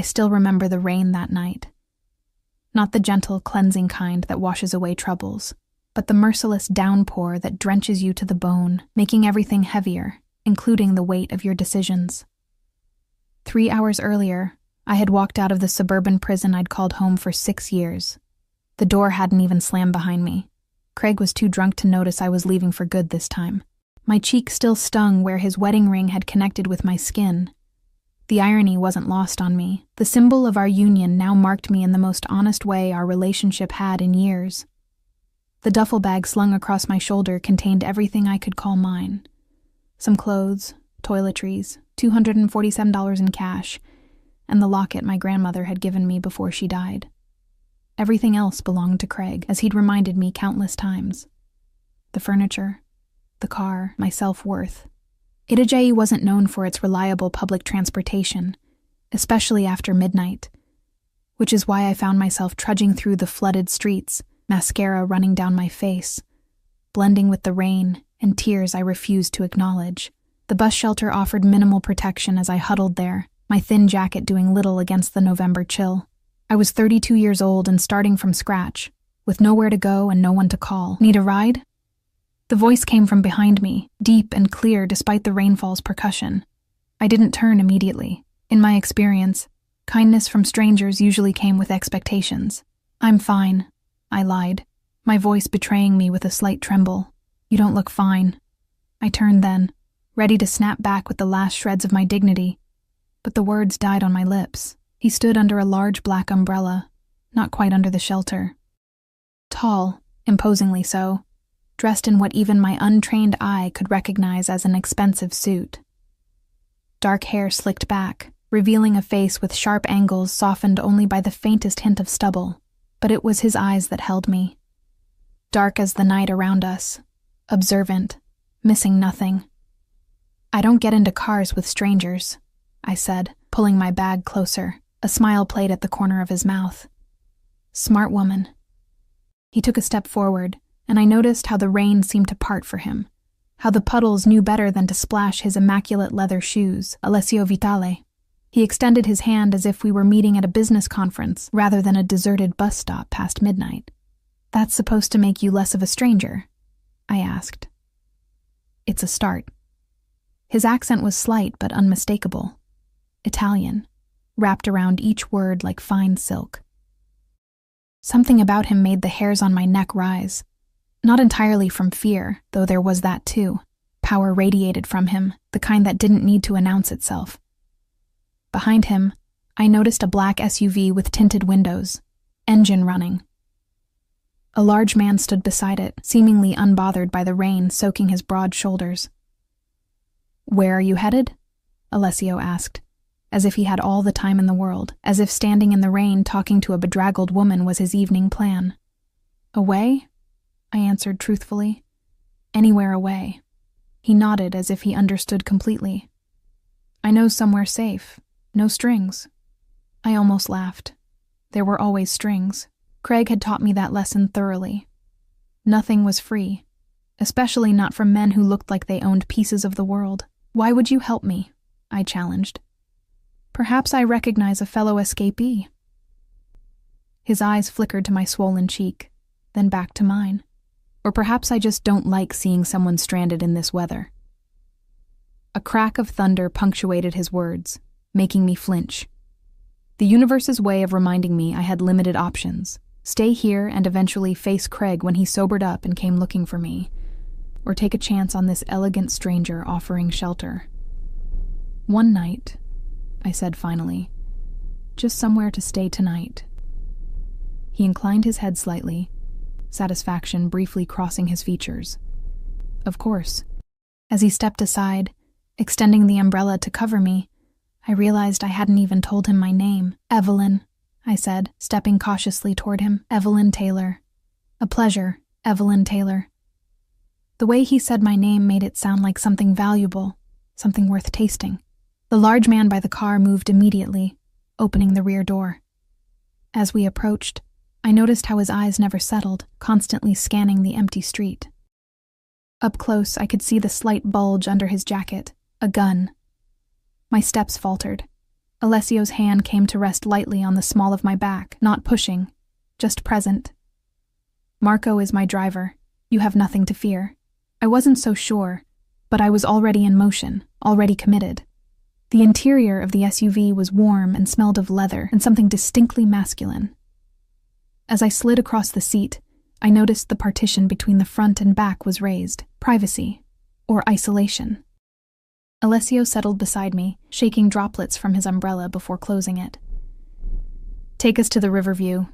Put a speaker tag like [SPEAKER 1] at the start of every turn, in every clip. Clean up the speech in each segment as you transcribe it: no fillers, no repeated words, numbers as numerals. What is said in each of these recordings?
[SPEAKER 1] I still remember the rain that night. Not the gentle, cleansing kind that washes away troubles, but the merciless downpour that drenches you to the bone, making everything heavier, including the weight of your decisions. 3 hours earlier, I had walked out of the suburban prison I'd called home for 6 years. The door hadn't even slammed behind me. Craig was too drunk to notice I was leaving for good this time. My cheek still stung where his wedding ring had connected with my skin. The irony wasn't lost on me. The symbol of our union now marked me in the most honest way our relationship had in years. The duffel bag slung across my shoulder contained everything I could call mine. Some clothes, toiletries, $247 in cash, and the locket my grandmother had given me before she died. Everything else belonged to Craig, as he'd reminded me countless times. The furniture, the car, my self-worth. Itajaí wasn't known for its reliable public transportation, especially after midnight, which is why I found myself trudging through the flooded streets, mascara running down my face, blending with the rain and tears I refused to acknowledge. The bus shelter offered minimal protection as I huddled there, my thin jacket doing little against the November chill. I was 32 years old and starting from scratch, with nowhere to go and no one to call. Need a ride? The voice came from behind me, deep and clear despite the rainfall's percussion. I didn't turn immediately. In my experience, kindness from strangers usually came with expectations. "I'm fine," I lied, my voice betraying me with a slight tremble. "You don't look fine." I turned then, ready to snap back with the last shreds of my dignity, but the words died on my lips. He stood under a large black umbrella, not quite under the shelter. Tall, imposingly so, dressed in what even my untrained eye could recognize as an expensive suit. Dark hair slicked back, revealing a face with sharp angles softened only by the faintest hint of stubble, but it was his eyes that held me. Dark as the night around us, observant, missing nothing. "I don't get into cars with strangers," I said, pulling my bag closer. A smile played at the corner of his mouth. "Smart woman." He took a step forward, and I noticed how the rain seemed to part for him, how the puddles knew better than to splash his immaculate leather shoes, Alessio Vitale. He extended his hand as if we were meeting at a business conference rather than a deserted bus stop past midnight. "That's supposed to make you less of a stranger?" I asked. "It's a start." His accent was slight but unmistakable. Italian, wrapped around each word like fine silk. Something about him made the hairs on my neck rise. Not entirely from fear, though there was that too. Power radiated from him, the kind that didn't need to announce itself. Behind him, I noticed a black SUV with tinted windows, engine running. A large man stood beside it, seemingly unbothered by the rain soaking his broad shoulders. "Where are you headed?" Alessio asked, as if he had all the time in the world, as if standing in the rain talking to a bedraggled woman was his evening plan. "Away?" I answered truthfully. "Anywhere away." He nodded as if he understood completely. "I know somewhere safe. No strings." I almost laughed. There were always strings. Craig had taught me that lesson thoroughly. Nothing was free, especially not from men who looked like they owned pieces of the world. "Why would you help me?" I challenged. "Perhaps I recognize a fellow escapee." His eyes flickered to my swollen cheek, then back to mine. "Or perhaps I just don't like seeing someone stranded in this weather." A crack of thunder punctuated his words, making me flinch. The universe's way of reminding me I had limited options: stay here and eventually face Craig when he sobered up and came looking for me, or take a chance on this elegant stranger offering shelter. "One night," I said finally. "Just somewhere to stay tonight." He inclined his head slightly, satisfaction briefly crossing his features. "Of course." As he stepped aside, extending the umbrella to cover me, I realized I hadn't even told him my name. "Evelyn," I said, stepping cautiously toward him. "Evelyn Taylor." "A pleasure, Evelyn Taylor." The way he said my name made it sound like something valuable, something worth tasting. The large man by the car moved immediately, opening the rear door. As we approached, I noticed how his eyes never settled, constantly scanning the empty street. Up close, I could see the slight bulge under his jacket, a gun. My steps faltered. Alessio's hand came to rest lightly on the small of my back, not pushing, just present. Marco is my driver. You have nothing to fear. I wasn't so sure, but I was already in motion, already committed. The interior of the SUV was warm and smelled of leather and something distinctly masculine. As I slid across the seat, I noticed the partition between the front and back was raised. Privacy, or isolation. Alessio settled beside me, shaking droplets from his umbrella before closing it. "Take us to the Riverview,"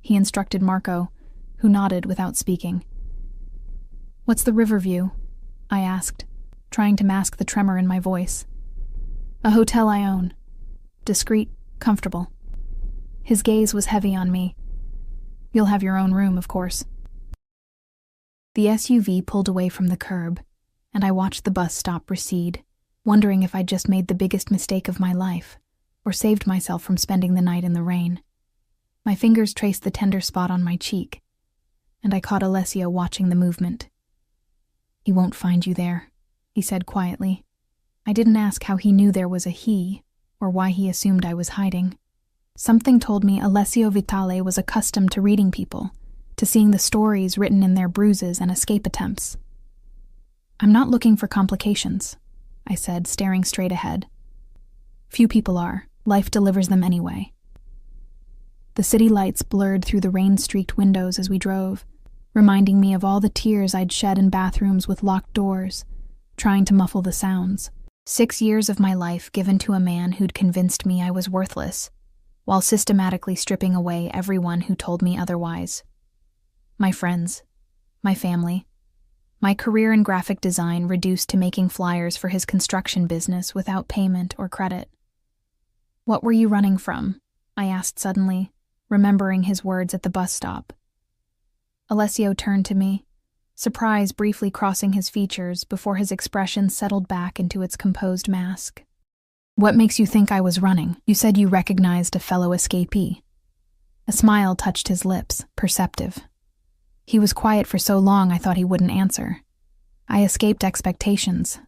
[SPEAKER 1] he instructed Marco, who nodded without speaking. "What's the Riverview?" I asked, trying to mask the tremor in my voice. "A hotel I own. Discreet, comfortable." His gaze was heavy on me. "You'll have your own room, of course." The SUV pulled away from the curb, and I watched the bus stop recede, wondering if I'd just made the biggest mistake of my life, or saved myself from spending the night in the rain. My fingers traced the tender spot on my cheek, and I caught Alessio watching the movement. "He won't find you there," he said quietly. I didn't ask how he knew there was a he, or why he assumed I was hiding. Something told me Alessio Vitale was accustomed to reading people, to seeing the stories written in their bruises and escape attempts. "I'm not looking for complications," I said, staring straight ahead. "Few people are. Life delivers them anyway." The city lights blurred through the rain-streaked windows as we drove, reminding me of all the tears I'd shed in bathrooms with locked doors, trying to muffle the sounds. 6 years of my life given to a man who'd convinced me I was worthless, while systematically stripping away everyone who told me otherwise. My friends, my family, my career in graphic design reduced to making flyers for his construction business without payment or credit. "What were you running from?" I asked suddenly, remembering his words at the bus stop. Alessio turned to me, surprise briefly crossing his features before his expression settled back into its composed mask. "What makes you think I was running? You said you recognized a fellow escapee." A smile touched his lips, perceptive. He was quiet for so long I thought he wouldn't answer. I escaped expectations,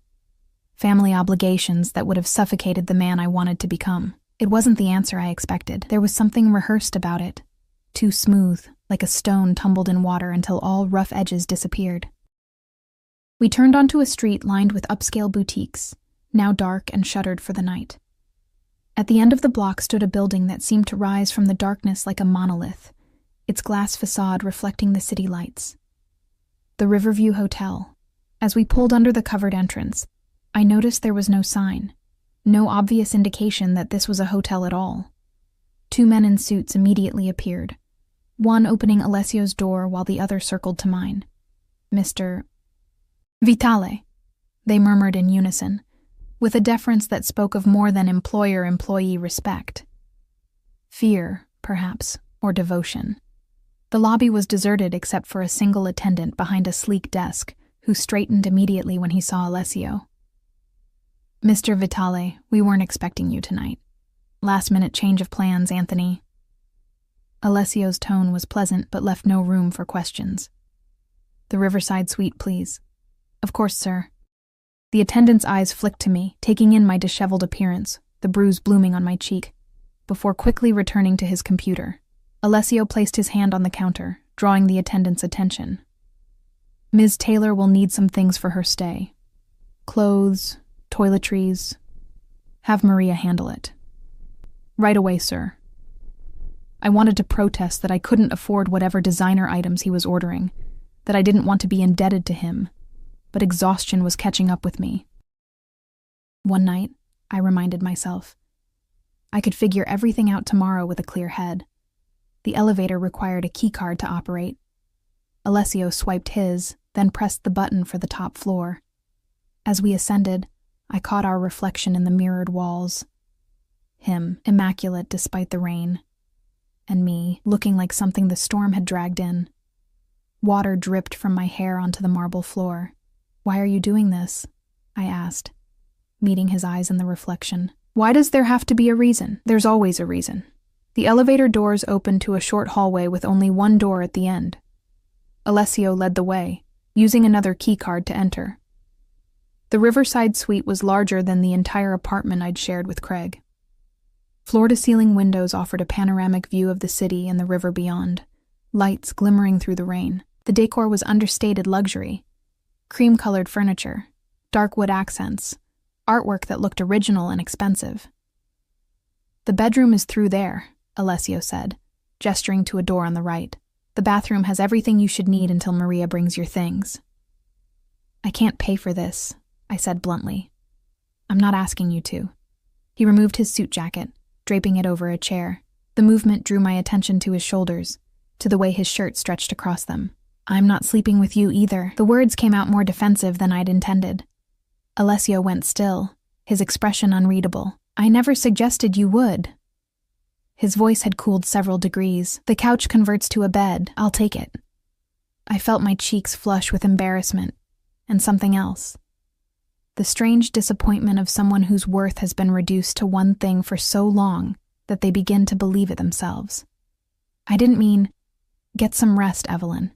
[SPEAKER 1] family obligations that would have suffocated the man I wanted to become. It wasn't the answer I expected. There was something rehearsed about it, too smooth, like a stone tumbled in water until all rough edges disappeared. We turned onto a street lined with upscale boutiques, now dark and shuttered for the night. At the end of the block stood a building that seemed to rise from the darkness like a monolith, its glass facade reflecting the city lights. The Riverview Hotel. As we pulled under the covered entrance, I noticed there was no sign, no obvious indication that this was a hotel at all. 2 men in suits immediately appeared, one opening Alessio's door while the other circled to mine. "Mr. Vitale," they murmured in unison, with a deference that spoke of more than employer-employee respect. Fear, perhaps, or devotion. The lobby was deserted except for a single attendant behind a sleek desk, who straightened immediately when he saw Alessio. "Mr. Vitale, we weren't expecting you tonight. Last-minute change of plans, Anthony." Alessio's tone was pleasant but left no room for questions. "The Riverside Suite, please." "Of course, sir." The attendant's eyes flicked to me, taking in my disheveled appearance, the bruise blooming on my cheek, before quickly returning to his computer. Alessio placed his hand on the counter, drawing the attendant's attention. "Ms. Taylor will need some things for her stay. Clothes, toiletries. Have Maria handle it." "Right away, sir." I wanted to protest that I couldn't afford whatever designer items he was ordering, that I didn't want to be indebted to him, but exhaustion was catching up with me. One night, I reminded myself, I could figure everything out tomorrow with a clear head. The elevator required a keycard to operate. Alessio swiped his, then pressed the button for the top floor. As we ascended, I caught our reflection in the mirrored walls. Him, immaculate despite the rain, and me, looking like something the storm had dragged in. Water dripped from my hair onto the marble floor. "Why are you doing this?" I asked, meeting his eyes in the reflection. "Why does there have to be a reason? There's always a reason." The elevator doors opened to a short hallway with only one door at the end. Alessio led the way, using another keycard to enter. The Riverside Suite was larger than the entire apartment I'd shared with Craig. Floor-to-ceiling windows offered a panoramic view of the city and the river beyond, lights glimmering through the rain. The decor was understated luxury. Cream-colored furniture, dark wood accents, artwork that looked original and expensive. "The bedroom is through there," Alessio said, gesturing to a door on the right. "The bathroom has everything you should need until Maria brings your things." "I can't pay for this," I said bluntly. "I'm not asking you to." He removed his suit jacket, draping it over a chair. The movement drew my attention to his shoulders, to the way his shirt stretched across them. "I'm not sleeping with you either." The words came out more defensive than I'd intended. Alessio went still, his expression unreadable. "I never suggested you would." His voice had cooled several degrees. "The couch converts to a bed. I'll take it." I felt my cheeks flush with embarrassment, and something else. The strange disappointment of someone whose worth has been reduced to one thing for so long that they begin to believe it themselves. I didn't mean, "Get some rest, Evelyn."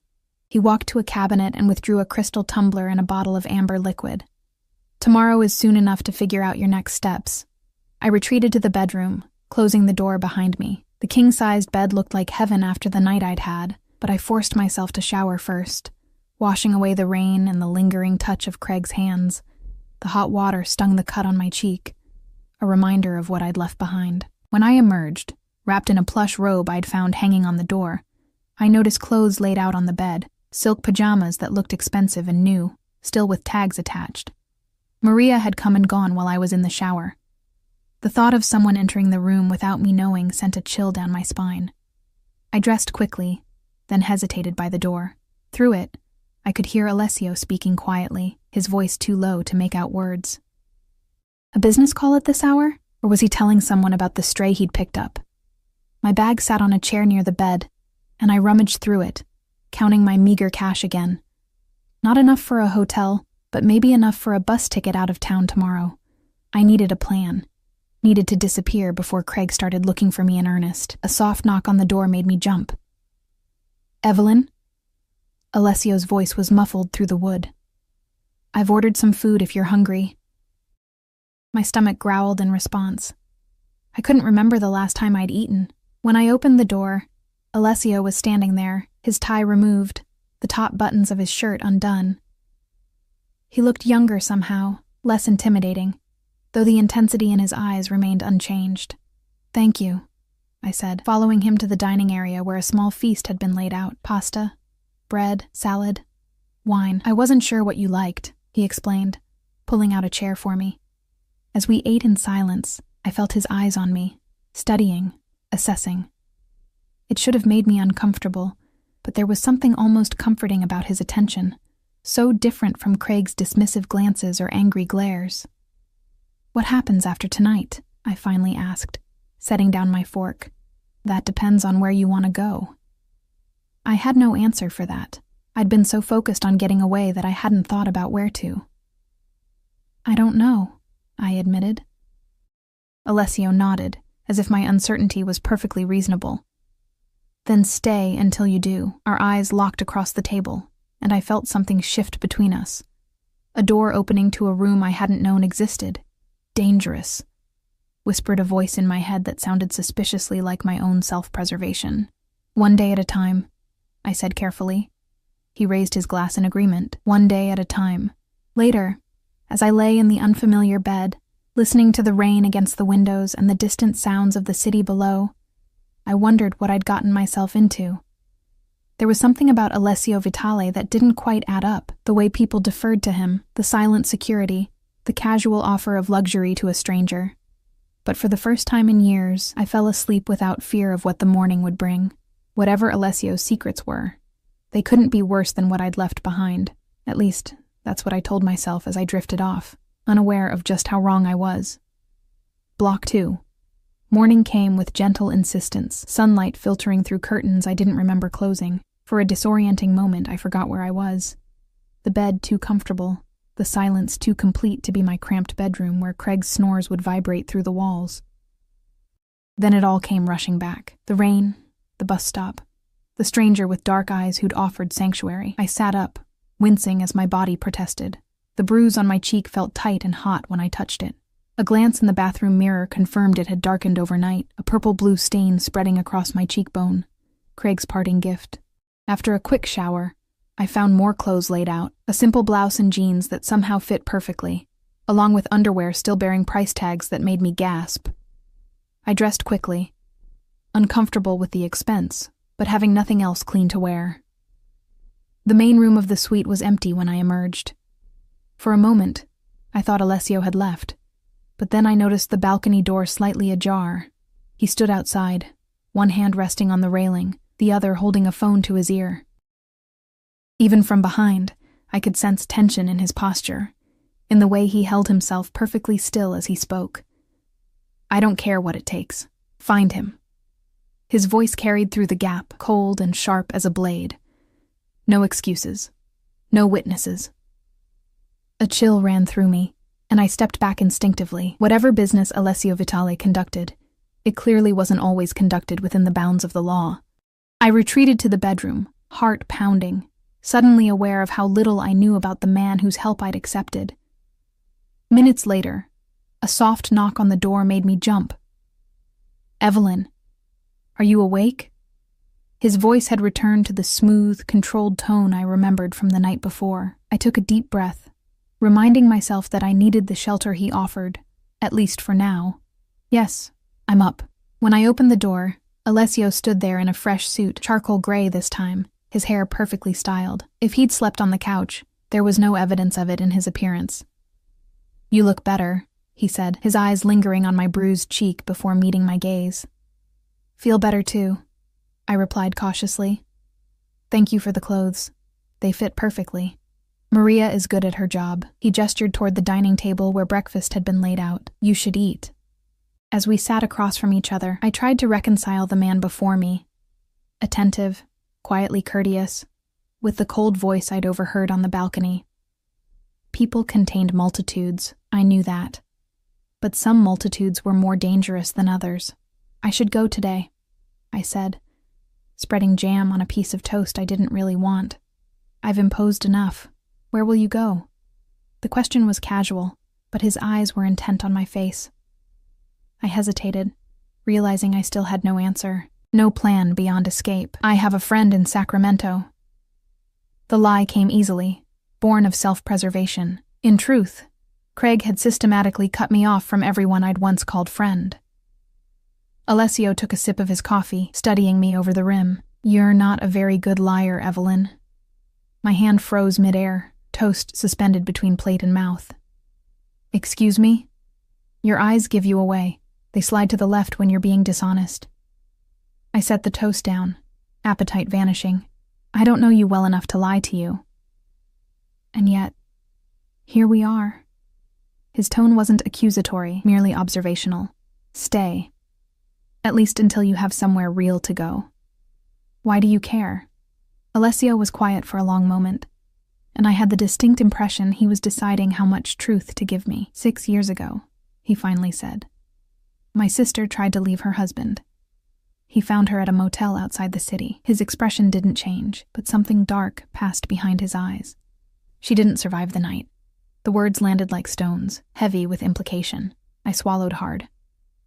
[SPEAKER 1] He walked to a cabinet and withdrew a crystal tumbler and a bottle of amber liquid. "Tomorrow is soon enough to figure out your next steps." I retreated to the bedroom, closing the door behind me. The king-sized bed looked like heaven after the night I'd had, but I forced myself to shower first, washing away the rain and the lingering touch of Craig's hands. The hot water stung the cut on my cheek, a reminder of what I'd left behind. When I emerged, wrapped in a plush robe I'd found hanging on the door, I noticed clothes laid out on the bed, silk pajamas that looked expensive and new, still with tags attached. Maria had come and gone while I was in the shower. The thought of someone entering the room without me knowing sent a chill down my spine. I dressed quickly, then hesitated by the door. Through it, I could hear Alessio speaking quietly, his voice too low to make out words. A business call at this hour? Or was he telling someone about the stray he'd picked up? My bag sat on a chair near the bed, and I rummaged through it, counting my meager cash again. Not enough for a hotel, but maybe enough for a bus ticket out of town tomorrow. I needed a plan. Needed to disappear before Craig started looking for me in earnest. A soft knock on the door made me jump. "Evelyn?" Alessio's voice was muffled through the wood. "I've ordered some food if you're hungry." My stomach growled in response. I couldn't remember the last time I'd eaten. When I opened the door, Alessio was standing there, his tie removed, the top buttons of his shirt undone. He looked younger somehow, less intimidating, though the intensity in his eyes remained unchanged. "Thank you," I said, following him to the dining area where a small feast had been laid out. Pasta, bread, salad, wine. "I wasn't sure what you liked," he explained, pulling out a chair for me. As we ate in silence, I felt his eyes on me, studying, assessing. It should have made me uncomfortable, but there was something almost comforting about his attention, so different from Craig's dismissive glances or angry glares. "What happens after tonight?" I finally asked, setting down my fork. "That depends on where you want to go." I had no answer for that. I'd been so focused on getting away that I hadn't thought about where to. "I don't know," I admitted. Alessio nodded, as if my uncertainty was perfectly reasonable. "Then stay until you do." Our eyes locked across the table, and I felt something shift between us. A door opening to a room I hadn't known existed. "Dangerous," whispered a voice in my head that sounded suspiciously like my own self-preservation. "One day at a time," I said carefully. He raised his glass in agreement. "One day at a time." Later, as I lay in the unfamiliar bed, listening to the rain against the windows and the distant sounds of the city below, I wondered what I'd gotten myself into. There was something about Alessio Vitale that didn't quite add up, the way people deferred to him, the silent security, the casual offer of luxury to a stranger. But for the first time in years, I fell asleep without fear of what the morning would bring. Whatever Alessio's secrets were, they couldn't be worse than what I'd left behind. At least, that's what I told myself as I drifted off, unaware of just how wrong I was. Block 2. Morning came with gentle insistence, sunlight filtering through curtains I didn't remember closing. For a disorienting moment, I forgot where I was. The bed too comfortable, the silence too complete to be my cramped bedroom where Craig's snores would vibrate through the walls. Then it all came rushing back. The rain, the bus stop, the stranger with dark eyes who'd offered sanctuary. I sat up, wincing as my body protested. The bruise on my cheek felt tight and hot when I touched it. A glance in the bathroom mirror confirmed it had darkened overnight, a purple-blue stain spreading across my cheekbone. Craig's parting gift. After a quick shower, I found more clothes laid out, a simple blouse and jeans that somehow fit perfectly, along with underwear still bearing price tags that made me gasp. I dressed quickly, uncomfortable with the expense, but having nothing else clean to wear. The main room of the suite was empty when I emerged. For a moment, I thought Alessio had left, but then I noticed the balcony door slightly ajar. He stood outside, one hand resting on the railing, the other holding a phone to his ear. Even from behind, I could sense tension in his posture, in the way he held himself perfectly still as he spoke. "I don't care what it takes. Find him." His voice carried through the gap, cold and sharp as a blade. No excuses. No witnesses. A chill ran through me, and I stepped back instinctively. Whatever business Alessio Vitale conducted, it clearly wasn't always conducted within the bounds of the law. I retreated to the bedroom, heart pounding, suddenly aware of how little I knew about the man whose help I'd accepted. Minutes later, a soft knock on the door made me jump. "Evelyn, are you awake?" His voice had returned to the smooth, controlled tone I remembered from the night before. I took a deep breath, reminding myself that I needed the shelter he offered, at least for now. "Yes, I'm up." When I opened the door, Alessio stood there in a fresh suit, charcoal gray this time, his hair perfectly styled. If he'd slept on the couch, there was no evidence of it in his appearance. "You look better," he said, his eyes lingering on my bruised cheek before meeting my gaze. "Feel better too," I replied cautiously. "Thank you for the clothes. They fit perfectly. Maria is good at her job." He gestured toward the dining table where breakfast had been laid out. "You should eat." As we sat across from each other, I tried to reconcile the man before me. Attentive, quietly courteous, with the cold voice I'd overheard on the balcony. People contained multitudes, I knew that. But some multitudes were more dangerous than others. "I should go today," I said, spreading jam on a piece of toast I didn't really want. "I've imposed enough. Where will you go?" The question was casual, but his eyes were intent on my face. I hesitated, realizing I still had no answer. No plan beyond escape. "I have a friend in Sacramento." The lie came easily, born of self-preservation. In truth, Craig had systematically cut me off from everyone I'd once called friend. Alessio took a sip of his coffee, studying me over the rim. "You're not a very good liar, Evelyn." My hand froze midair, toast suspended between plate and mouth. "Excuse me?" "Your eyes give you away. They slide to the left when you're being dishonest." I set the toast down, appetite vanishing. "I don't know you well enough to lie to you." And yet, here we are. His tone wasn't accusatory, merely observational. "Stay. At least until you have somewhere real to go." "Why do you care?" Alessio was quiet for a long moment, and I had the distinct impression he was deciding how much truth to give me. 6 years ago, he finally said. "My sister tried to leave her husband. He found her at a motel outside the city." His expression didn't change, but something dark passed behind his eyes. "She didn't survive the night." The words landed like stones, heavy with implication. I swallowed hard.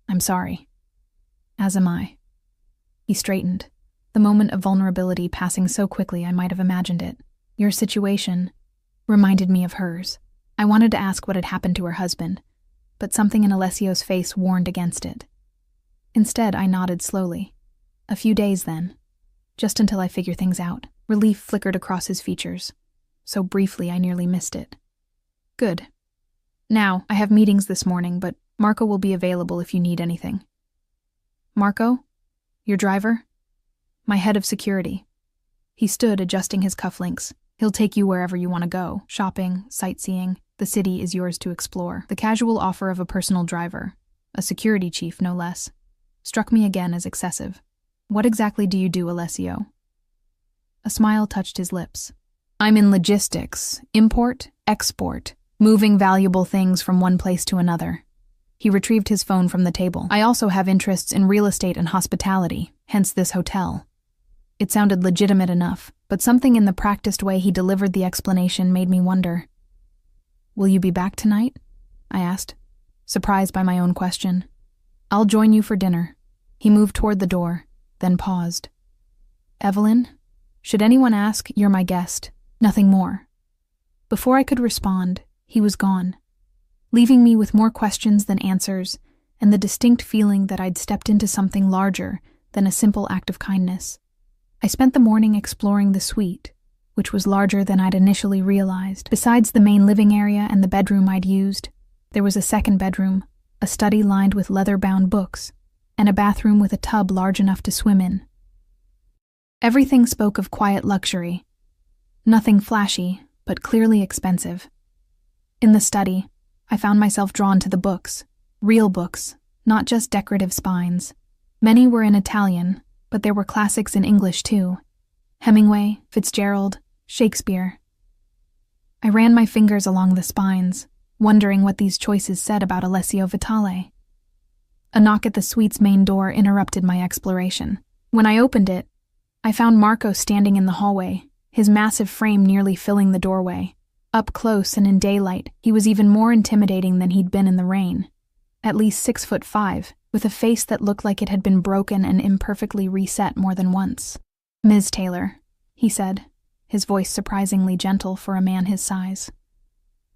[SPEAKER 1] "I'm sorry." "As am I." He straightened, the moment of vulnerability passing so quickly I might have imagined it. "Your situation reminded me of hers." I wanted to ask what had happened to her husband, but something in Alessio's face warned against it. Instead, I nodded slowly. "A few days, then. Just until I figure things out." Relief flickered across his features. So briefly I nearly missed it. "Good. Now, I have meetings this morning, but Marco will be available if you need anything." "Marco? Your driver?" "My head of security." He stood, adjusting his cufflinks. "He'll take you wherever you want to go. Shopping, sightseeing. The city is yours to explore." The casual offer of a personal driver, a security chief no less, struck me again as excessive. "What exactly do you do, Alessio?" A smile touched his lips. "I'm in logistics, import, export, moving valuable things from one place to another." He retrieved his phone from the table. "I also have interests in real estate and hospitality, hence this hotel." It sounded legitimate enough, but something in the practiced way he delivered the explanation made me wonder. "Will you be back tonight?" I asked. surprised by my own question. "I'll join you for dinner." He moved toward the door, then paused. "Evelyn, should anyone ask, you're my guest, nothing more." Before I could respond, he was gone, leaving me with more questions than answers and the distinct feeling that I'd stepped into something larger than a simple act of kindness. I spent the morning exploring the suite, which was larger than I'd initially realized. Besides the main living area and the bedroom I'd used, there was a second bedroom, a study lined with leather-bound books, and a bathroom with a tub large enough to swim in. Everything spoke of quiet luxury. Nothing flashy, but clearly expensive. In the study, I found myself drawn to the books, real books, not just decorative spines. Many were in Italian, but there were classics in English too. Hemingway, Fitzgerald, Shakespeare. I ran my fingers along the spines, wondering what these choices said about Alessio Vitale. A knock at the suite's main door interrupted my exploration. When I opened it, I found Marco standing in the hallway, his massive frame nearly filling the doorway. Up close and in daylight, he was even more intimidating than he'd been in the rain. At least 6'5", with a face that looked like it had been broken and imperfectly reset more than once. "Ms. Taylor," he said, his voice surprisingly gentle for a man his size.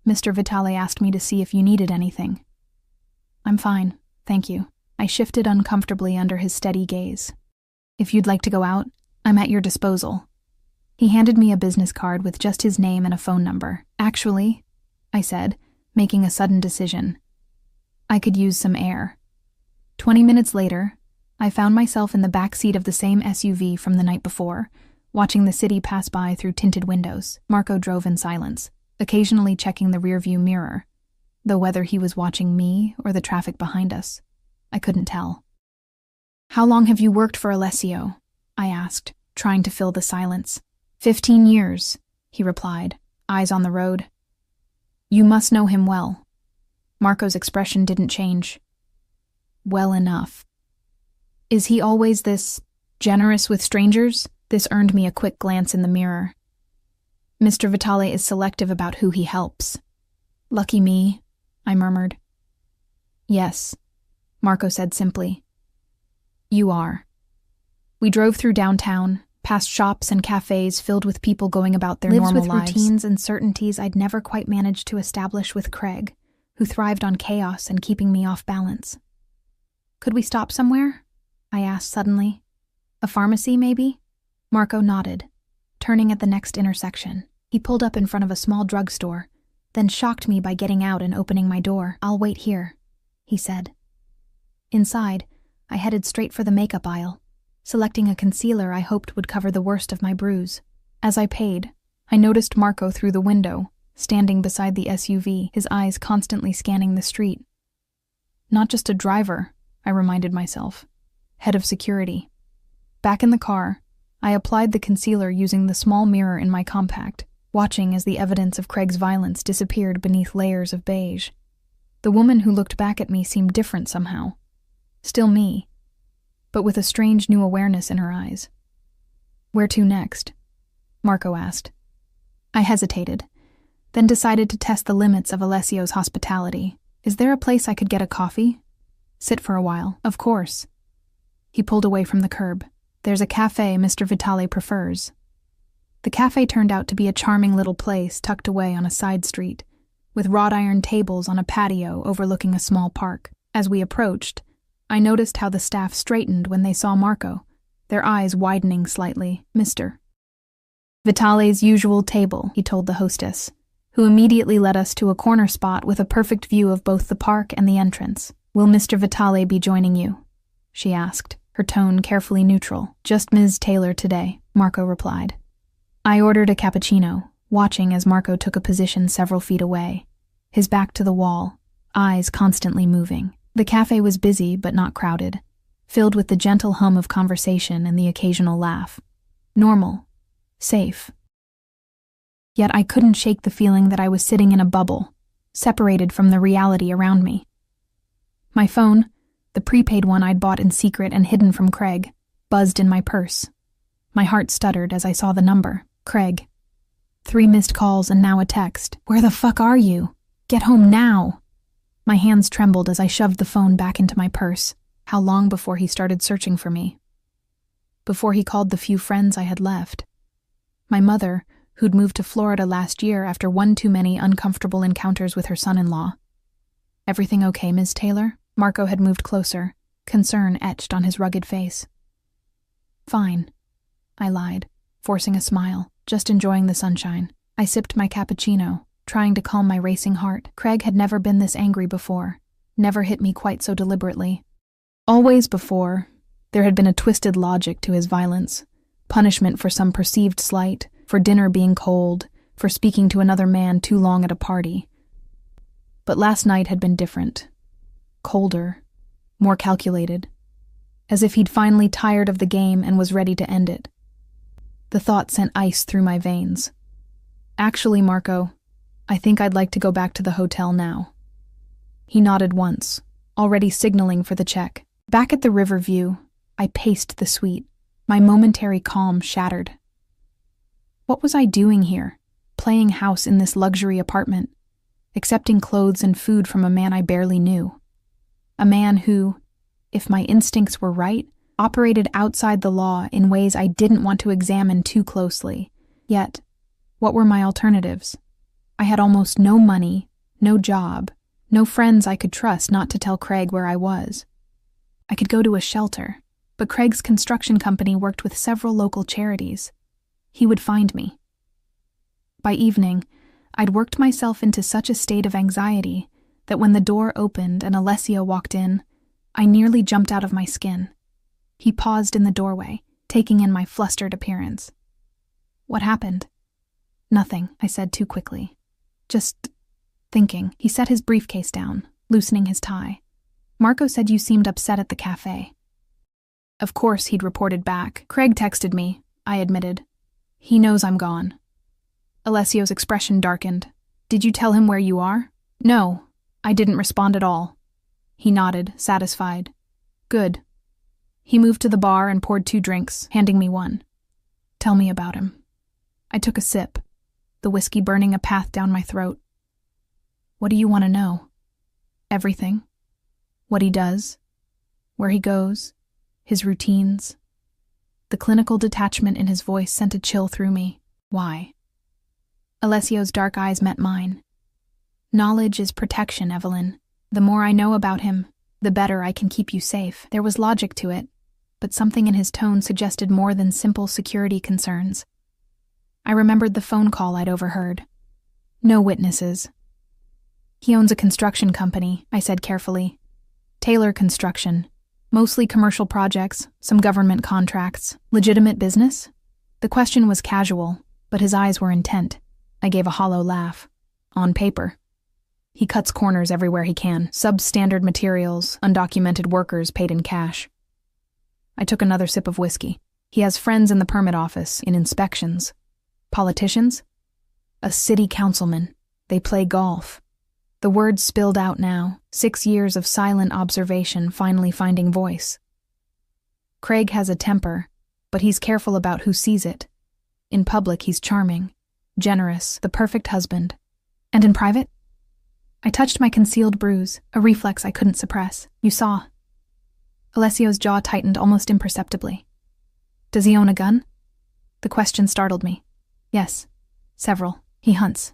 [SPEAKER 1] "Mr. Vitale asked me to see if you needed anything." "I'm fine, thank you." I shifted uncomfortably under his steady gaze. "If you'd like to go out, I'm at your disposal." He handed me a business card with just his name and a phone number. "Actually," I said, making a sudden decision, "I could use some air." 20 minutes later, I found myself in the back seat of the same SUV from the night before, watching the city pass by through tinted windows. Marco drove in silence, occasionally checking the rearview mirror, though whether he was watching me or the traffic behind us, I couldn't tell. "How long have you worked for Alessio?" I asked, trying to fill the silence. 15 years, he replied, eyes on the road. "You must know him well." Marco's expression didn't change. "Well enough." "Is he always this generous with strangers?" This earned me a quick glance in the mirror. "Mr. Vitale is selective about who he helps." "Lucky me," I murmured. "Yes," Marco said simply. "You are." We drove through downtown, past shops and cafes filled with people going about their normal lives. Lives with routines and certainties I'd never quite managed to establish with Craig, who thrived on chaos and keeping me off balance. "Could we stop somewhere?" I asked suddenly. "A pharmacy, maybe?" Marco nodded, turning at the next intersection. He pulled up in front of a small drugstore, then shocked me by getting out and opening my door. "I'll wait here," he said. Inside, I headed straight for the makeup aisle, selecting a concealer I hoped would cover the worst of my bruise. As I paid, I noticed Marco through the window, standing beside the SUV, his eyes constantly scanning the street. Not just a driver, I reminded myself. Head of security. Back in the car, I applied the concealer using the small mirror in my compact, watching as the evidence of Craig's violence disappeared beneath layers of beige. The woman who looked back at me seemed different somehow. Still me, but with a strange new awareness in her eyes. "Where to next?" Marco asked. I hesitated, then decided to test the limits of Alessio's hospitality. "Is there a place I could get a coffee?" "Sit for a while, of course." He pulled away from the curb. "There's a cafe Mr. Vitale prefers." The cafe turned out to be a charming little place tucked away on a side street, with wrought iron tables on a patio overlooking a small park. As we approached, I noticed how the staff straightened when they saw Marco, their eyes widening slightly. "Mr. Vitale's usual table," he told the hostess, who immediately led us to a corner spot with a perfect view of both the park and the entrance. "Will Mr. Vitale be joining you?" she asked, her tone carefully neutral. "Just Ms. Taylor today," Marco replied. I ordered a cappuccino, watching as Marco took a position several feet away, his back to the wall, eyes constantly moving. The cafe was busy but not crowded, filled with the gentle hum of conversation and the occasional laugh. Normal. Safe. Yet I couldn't shake the feeling that I was sitting in a bubble, separated from the reality around me. My phone, the prepaid one I'd bought in secret and hidden from Craig, buzzed in my purse. My heart stuttered as I saw the number. Craig. 3 missed calls and now a text. "Where the fuck are you? Get home now!" My hands trembled as I shoved the phone back into my purse. How long before he started searching for me? Before he called the few friends I had left. My mother, who'd moved to Florida last year after one too many uncomfortable encounters with her son-in-law. "Everything okay, Ms. Taylor?" Marco had moved closer, concern etched on his rugged face. "Fine," I lied, forcing a smile, just enjoying the sunshine. I sipped my cappuccino, trying to calm my racing heart. Craig had never been this angry before, never hit me quite so deliberately. Always before, there had been a twisted logic to his violence, punishment for some perceived slight, for dinner being cold, for speaking to another man too long at a party. But last night had been different. Colder, more calculated, as if he'd finally tired of the game and was ready to end it. The thought sent ice through my veins. "Actually, Marco, I think I'd like to go back to the hotel now." He nodded once, already signaling for the check. Back at the river view, I paced the suite, my momentary calm shattered. What was I doing here, playing house in this luxury apartment, accepting clothes and food from a man I barely knew? A man who, if my instincts were right, operated outside the law in ways I didn't want to examine too closely. Yet, what were my alternatives? I had almost no money, no job, no friends I could trust not to tell Craig where I was. I could go to a shelter, but Craig's construction company worked with several local charities. He would find me. By evening, I'd worked myself into such a state of anxiety that when the door opened and Alessio walked in, I nearly jumped out of my skin. He paused in the doorway, taking in my flustered appearance. "What happened?" "Nothing," I said too quickly. "Just thinking." He set his briefcase down, loosening his tie. "Marco said you seemed upset at the cafe." Of course he'd reported back. "Craig texted me," I admitted. "He knows I'm gone." Alessio's expression darkened. "Did you tell him where you are?" "No, I didn't respond at all." He nodded, satisfied. "Good." He moved to the bar and poured 2 drinks, handing me one. "Tell me about him." I took a sip, the whiskey burning a path down my throat. "What do you want to know?" "Everything. What he does, where he goes, his routines." The clinical detachment in his voice sent a chill through me. "Why?" Alessio's dark eyes met mine. "Knowledge is protection, Evelyn. The more I know about him, the better I can keep you safe." There was logic to it, but something in his tone suggested more than simple security concerns. I remembered the phone call I'd overheard. "No witnesses." "He owns a construction company," I said carefully. "Taylor Construction. Mostly commercial projects, some government contracts. Legitimate business?" The question was casual, but his eyes were intent. I gave a hollow laugh. "On paper. He cuts corners everywhere he can. Substandard materials, undocumented workers paid in cash." I took another sip of whiskey. "He has friends in the permit office, in inspections. Politicians?" "A city councilman. They play golf." The words spilled out now, 6 years of silent observation finally finding voice. "Craig has a temper, but he's careful about who sees it. In public, he's charming, generous, the perfect husband. And in private?" I touched my concealed bruise, a reflex I couldn't suppress. "You saw." Alessio's jaw tightened almost imperceptibly. "Does he own a gun?" The question startled me. "Yes, several. He hunts."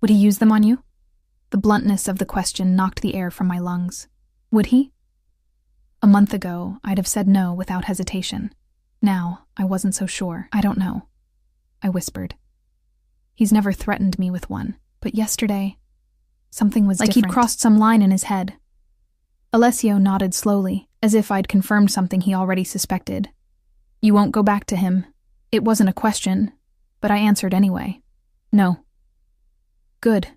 [SPEAKER 1] "Would he use them on you?" The bluntness of the question knocked the air from my lungs. "Would he?" A month ago, I'd have said no without hesitation. Now, I wasn't so sure. "I don't know," I whispered. "He's never threatened me with one, but yesterday, something was different. Like he'd crossed some line in his head." Alessio nodded slowly, as if I'd confirmed something he already suspected. "You won't go back to him?" It wasn't a question, but I answered anyway. "No." "Good."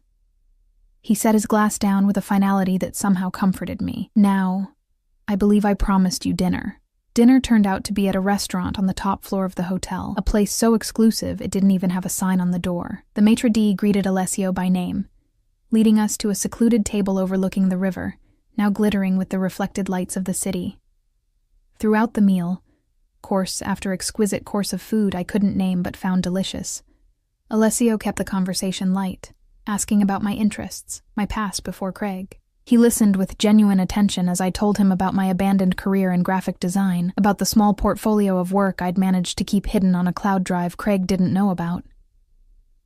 [SPEAKER 1] He set his glass down with a finality that somehow comforted me. "Now, I believe I promised you dinner." Dinner turned out to be at a restaurant on the top floor of the hotel, a place so exclusive it didn't even have a sign on the door. The maitre d' greeted Alessio by name, leading us to a secluded table overlooking the river, now glittering with the reflected lights of the city. Throughout the meal, course after exquisite course of food I couldn't name but found delicious, Alessio kept the conversation light, asking about my interests, my past before Craig. He listened with genuine attention as I told him about my abandoned career in graphic design, about the small portfolio of work I'd managed to keep hidden on a cloud drive Craig didn't know about.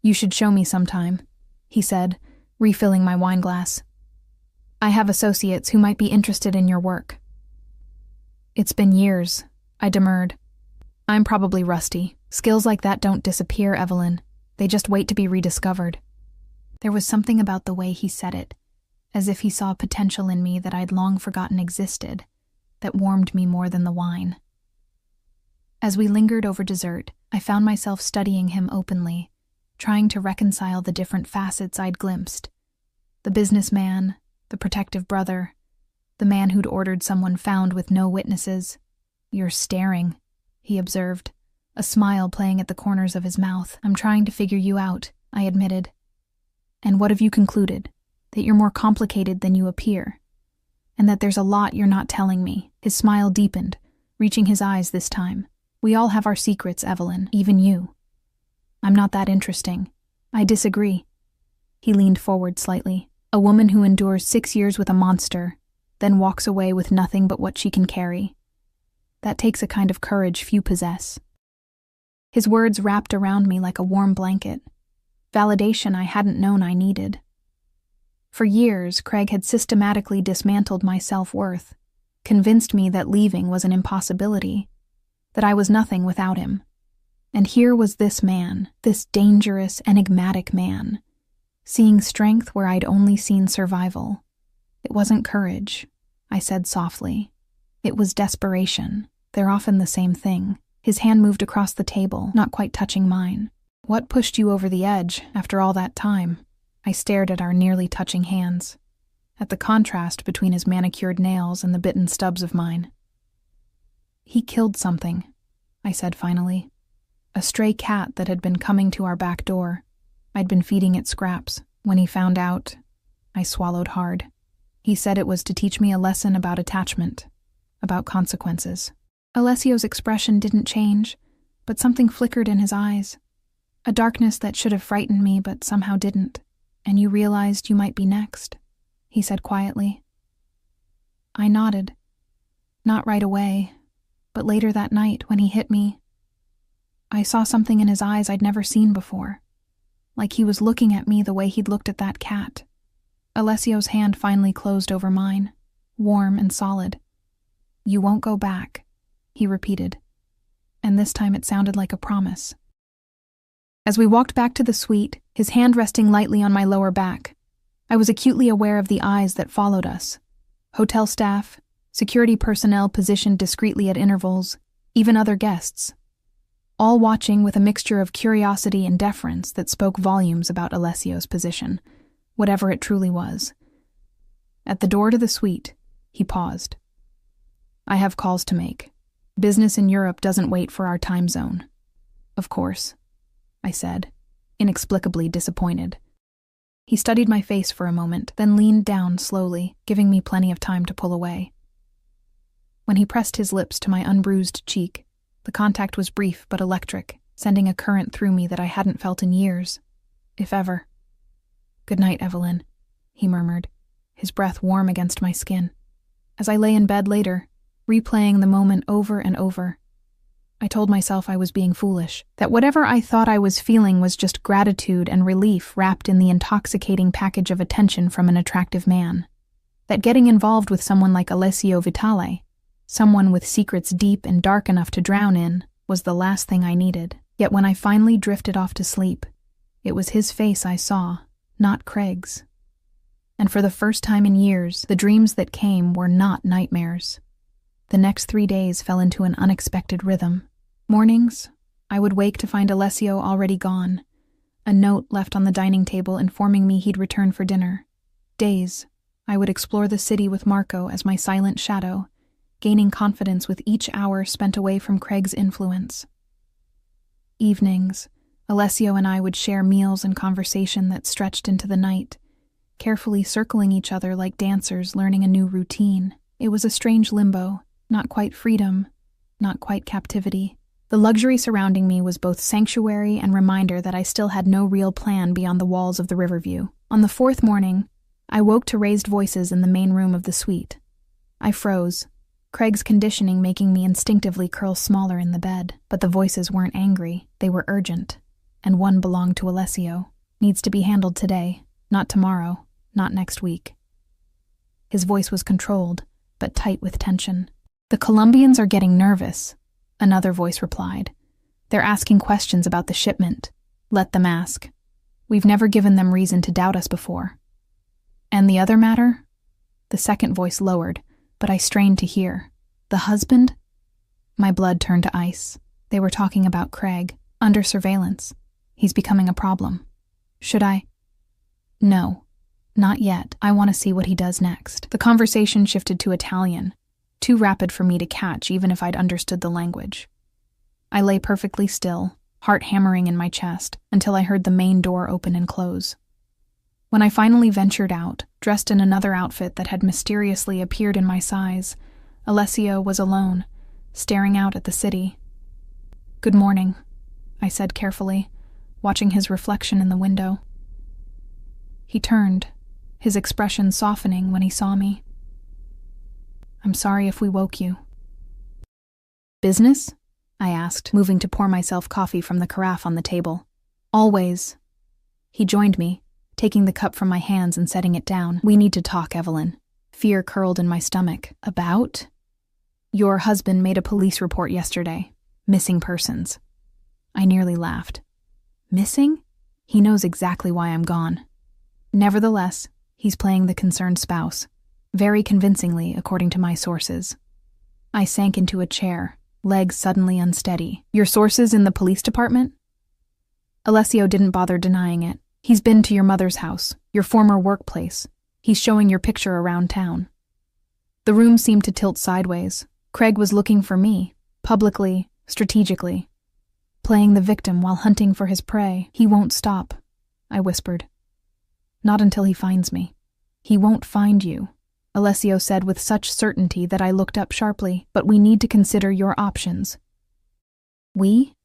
[SPEAKER 1] "You should show me sometime," he said, refilling my wine glass. "I have associates who might be interested in your work." "It's been years," I demurred. "I'm probably rusty. Skills like that don't disappear, Evelyn. They just wait to be rediscovered." There was something about the way he said it, as if he saw potential in me that I'd long forgotten existed, that warmed me more than the wine. As we lingered over dessert, I found myself studying him openly, trying to reconcile the different facets I'd glimpsed. The businessman, the protective brother, the man who'd ordered someone found with no witnesses. "You're staring," he observed, a smile playing at the corners of his mouth. "I'm trying to figure you out," I admitted. "And what have you concluded? That you're more complicated than you appear, and that there's a lot you're not telling me." His smile deepened, reaching his eyes this time. "We all have our secrets, Evelyn, even you." "I'm not that interesting." "I disagree." He leaned forward slightly. "A woman who endures 6 years with a monster, then walks away with nothing but what she can carry. That takes a kind of courage few possess." His words wrapped around me like a warm blanket, validation I hadn't known I needed. For years, Craig had systematically dismantled my self-worth, convinced me that leaving was an impossibility, that I was nothing without him. And here was this man, this dangerous, enigmatic man, seeing strength where I'd only seen survival. "It wasn't courage," I said softly. "It was desperation. They're often the same thing." His hand moved across the table, not quite touching mine. "What pushed you over the edge after all that time?" I stared at our nearly touching hands, at the contrast between his manicured nails and the bitten stubs of mine. "He killed something," I said finally. "A stray cat that had been coming to our back door. I'd been feeding it scraps. When he found out," I swallowed hard. "He said it was to teach me a lesson about attachment, about consequences." Alessio's expression didn't change, but something flickered in his eyes. A darkness that should have frightened me but somehow didn't. "And you realized you might be next," he said quietly. I nodded. Not right away, but later that night when he hit me, I saw something in his eyes I'd never seen before, like he was looking at me the way he'd looked at that cat. Alessio's hand finally closed over mine, warm and solid. "You won't go back," he repeated, and this time it sounded like a promise. As we walked back to the suite, his hand resting lightly on my lower back, I was acutely aware of the eyes that followed us. Hotel staff, security personnel positioned discreetly at intervals, even other guests. All watching with a mixture of curiosity and deference that spoke volumes about Alessio's position, whatever it truly was. At the door to the suite, he paused. "I have calls to make. Business in Europe doesn't wait for our time zone." "Of course," I said, inexplicably disappointed. He studied my face for a moment, then leaned down slowly, giving me plenty of time to pull away. When he pressed his lips to my unbruised cheek, the contact was brief but electric, sending a current through me that I hadn't felt in years, if ever. "Good night, Evelyn," he murmured, his breath warm against my skin. As I lay in bed later, replaying the moment over and over, I told myself I was being foolish, that whatever I thought I was feeling was just gratitude and relief wrapped in the intoxicating package of attention from an attractive man. That getting involved with someone like Alessio Vitale, someone with secrets deep and dark enough to drown in, was the last thing I needed. Yet when I finally drifted off to sleep, it was his face I saw, not Craig's. And for the first time in years, the dreams that came were not nightmares. The next 3 days fell into an unexpected rhythm. Mornings, I would wake to find Alessio already gone, a note left on the dining table informing me he'd return for dinner. Days, I would explore the city with Marco as my silent shadow, gaining confidence with each hour spent away from Craig's influence. Evenings, Alessio and I would share meals and conversation that stretched into the night, carefully circling each other like dancers learning a new routine. It was a strange limbo, not quite freedom, not quite captivity. The luxury surrounding me was both sanctuary and reminder that I still had no real plan beyond the walls of the Riverview. On the 4th morning, I woke to raised voices in the main room of the suite. I froze, Craig's conditioning making me instinctively curl smaller in the bed. But the voices weren't angry, they were urgent. And one belonged to Alessio. Needs to be handled today, not tomorrow, not next week. His voice was controlled, but tight with tension. The Colombians are getting nervous, another voice replied. They're asking questions about the shipment. Let them ask. We've never given them reason to doubt us before. And the other matter? The second voice lowered, but I strained to hear. The husband? My blood turned to ice. They were talking about Craig, under surveillance. He's becoming a problem. Should I? No, not yet. I want to see what he does next. The conversation shifted to Italian, too rapid for me to catch even if I'd understood the language. I lay perfectly still, heart hammering in my chest, until I heard the main door open and close. When I finally ventured out, dressed in another outfit that had mysteriously appeared in my size, Alessio was alone, staring out at the city. "Good morning," I said carefully, watching his reflection in the window. He turned, his expression softening when he saw me. "I'm sorry if we woke you." "Business?" I asked, moving to pour myself coffee from the carafe on the table. "Always." He joined me, taking the cup from my hands and setting it down. "We need to talk, Evelyn." Fear curled in my stomach. "About?" "Your husband made a police report yesterday. Missing persons." I nearly laughed. "Missing?" He knows exactly why I'm gone. Nevertheless, he's playing the concerned spouse, very convincingly according to my sources. I sank into a chair, legs suddenly unsteady. "Your sources in the police department?" Alessio didn't bother denying it. "He's been to your mother's house, your former workplace. He's showing your picture around town." The room seemed to tilt sideways. Craig was looking for me, publicly, strategically. Playing the victim while hunting for his prey. "He won't stop," I whispered. "Not until he finds me." "He won't find you," Alessio said with such certainty that I looked up sharply. "But we need to consider your options." "We?"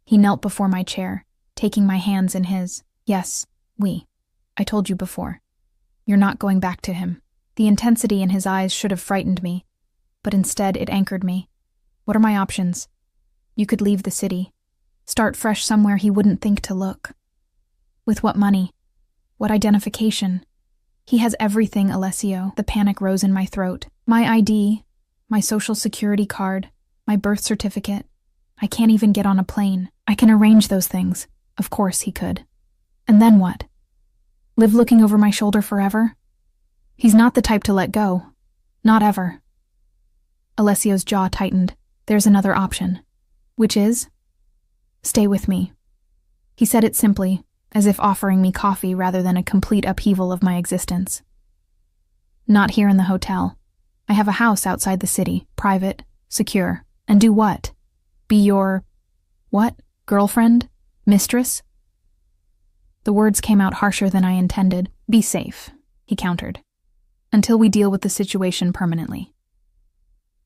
[SPEAKER 1] He knelt before my chair, taking my hands in his. "Yes, we. I told you before. You're not going back to him." The intensity in his eyes should have frightened me, but instead it anchored me. "What are my options?" "You could leave the city. Start fresh somewhere he wouldn't think to look." "With what money? What identification?" "He has everything, Alessio." The panic rose in my throat. "My ID, my social security card, my birth certificate. I can't even get on a plane. I can arrange those things." Of course he could. And then what? Live looking over my shoulder forever? He's not the type to let go. Not ever. Alessio's jaw tightened. "There's another option." "Which is?" "Stay with me." He said it simply, as if offering me coffee rather than a complete upheaval of my existence. "Not here in the hotel. I have a house outside the city, private, secure. And do what? Be your... what? Girlfriend? Mistress?" The words came out harsher than I intended. "Be safe," he countered. "Until we deal with the situation permanently."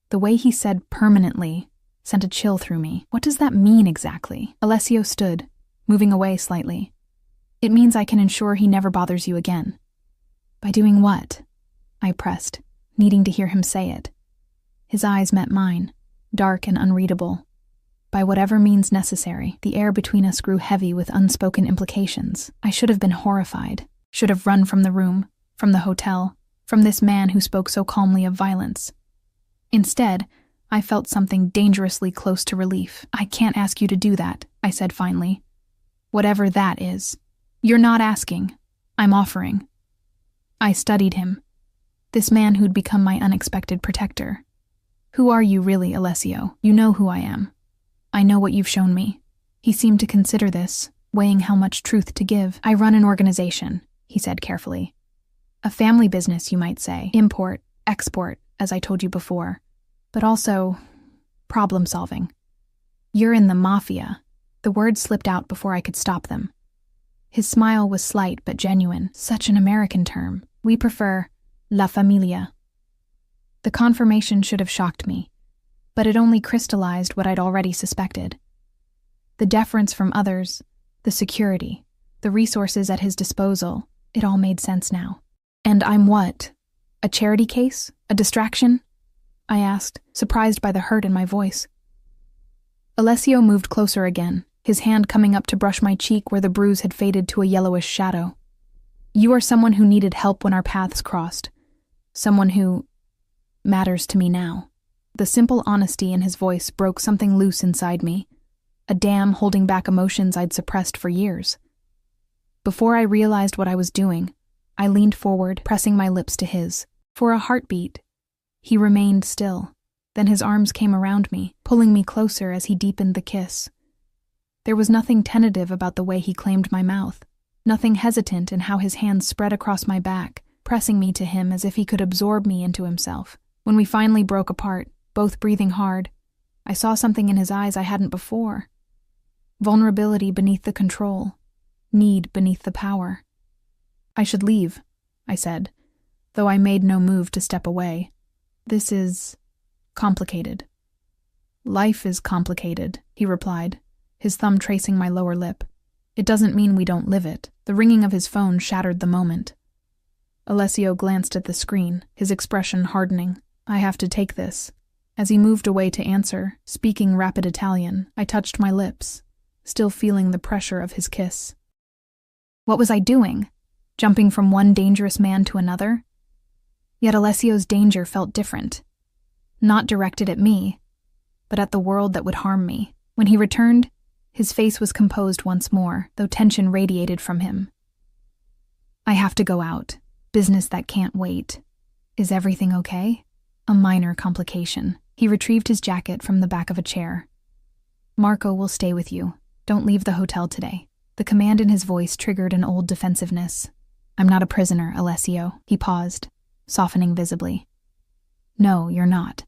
[SPEAKER 1] The way he said permanently sent a chill through me. What does that mean exactly? Alessio stood, moving away slightly. "It means I can ensure he never bothers you again." "By doing what?" I pressed, needing to hear him say it. His eyes met mine, dark and unreadable. "By whatever means necessary." The air between us grew heavy with unspoken implications. I should have been horrified, should have run from the room, from the hotel, from this man who spoke so calmly of violence. Instead, I felt something dangerously close to relief. "I can't ask you to do that," I said finally. "Whatever that is. You're not asking. I'm offering." I studied him. This man who'd become my unexpected protector. "Who are you really, Alessio? You know who I am. I know what you've shown me." He seemed to consider this, weighing how much truth to give. "I run an organization," he said carefully. "A family business, you might say. Import, export, as I told you before. But also, problem solving. You're in the Mafia." The words slipped out before I could stop them. His smile was slight but genuine. "Such an American term. We prefer La Familia." The confirmation should have shocked me, but it only crystallized what I'd already suspected. The deference from others, the security, the resources at his disposal, it all made sense now. And I'm what? A charity case? A distraction? I asked, surprised by the hurt in my voice. Alessio moved closer again, his hand coming up to brush my cheek where the bruise had faded to a yellowish shadow. You are someone who needed help when our paths crossed. Someone who matters to me now. The simple honesty in his voice broke something loose inside me, a dam holding back emotions I'd suppressed for years. Before I realized what I was doing, I leaned forward, pressing my lips to his. For a heartbeat, he remained still. Then his arms came around me, pulling me closer as he deepened the kiss. There was nothing tentative about the way he claimed my mouth, nothing hesitant in how his hands spread across my back, pressing me to him as if he could absorb me into himself. When we finally broke apart, both breathing hard, I saw something in his eyes I hadn't before. Vulnerability beneath the control, need beneath the power. I should leave, I said, though I made no move to step away. This is complicated. Life is complicated, he replied, his thumb tracing my lower lip. It doesn't mean we don't live it. The ringing of his phone shattered the moment. Alessio glanced at the screen, his expression hardening. I have to take this. As he moved away to answer, speaking rapid Italian, I touched my lips, still feeling the pressure of his kiss. What was I doing? Jumping from one dangerous man to another? Yet Alessio's danger felt different. Not directed at me, but at the world that would harm me. When he returned, his face was composed once more, though tension radiated from him. I have to go out. Business that can't wait. Is everything okay? A minor complication. He retrieved his jacket from the back of a chair. Marco will stay with you. Don't leave the hotel today. The command in his voice triggered an old defensiveness. I'm not a prisoner, Alessio. He paused, softening visibly. No, you're not.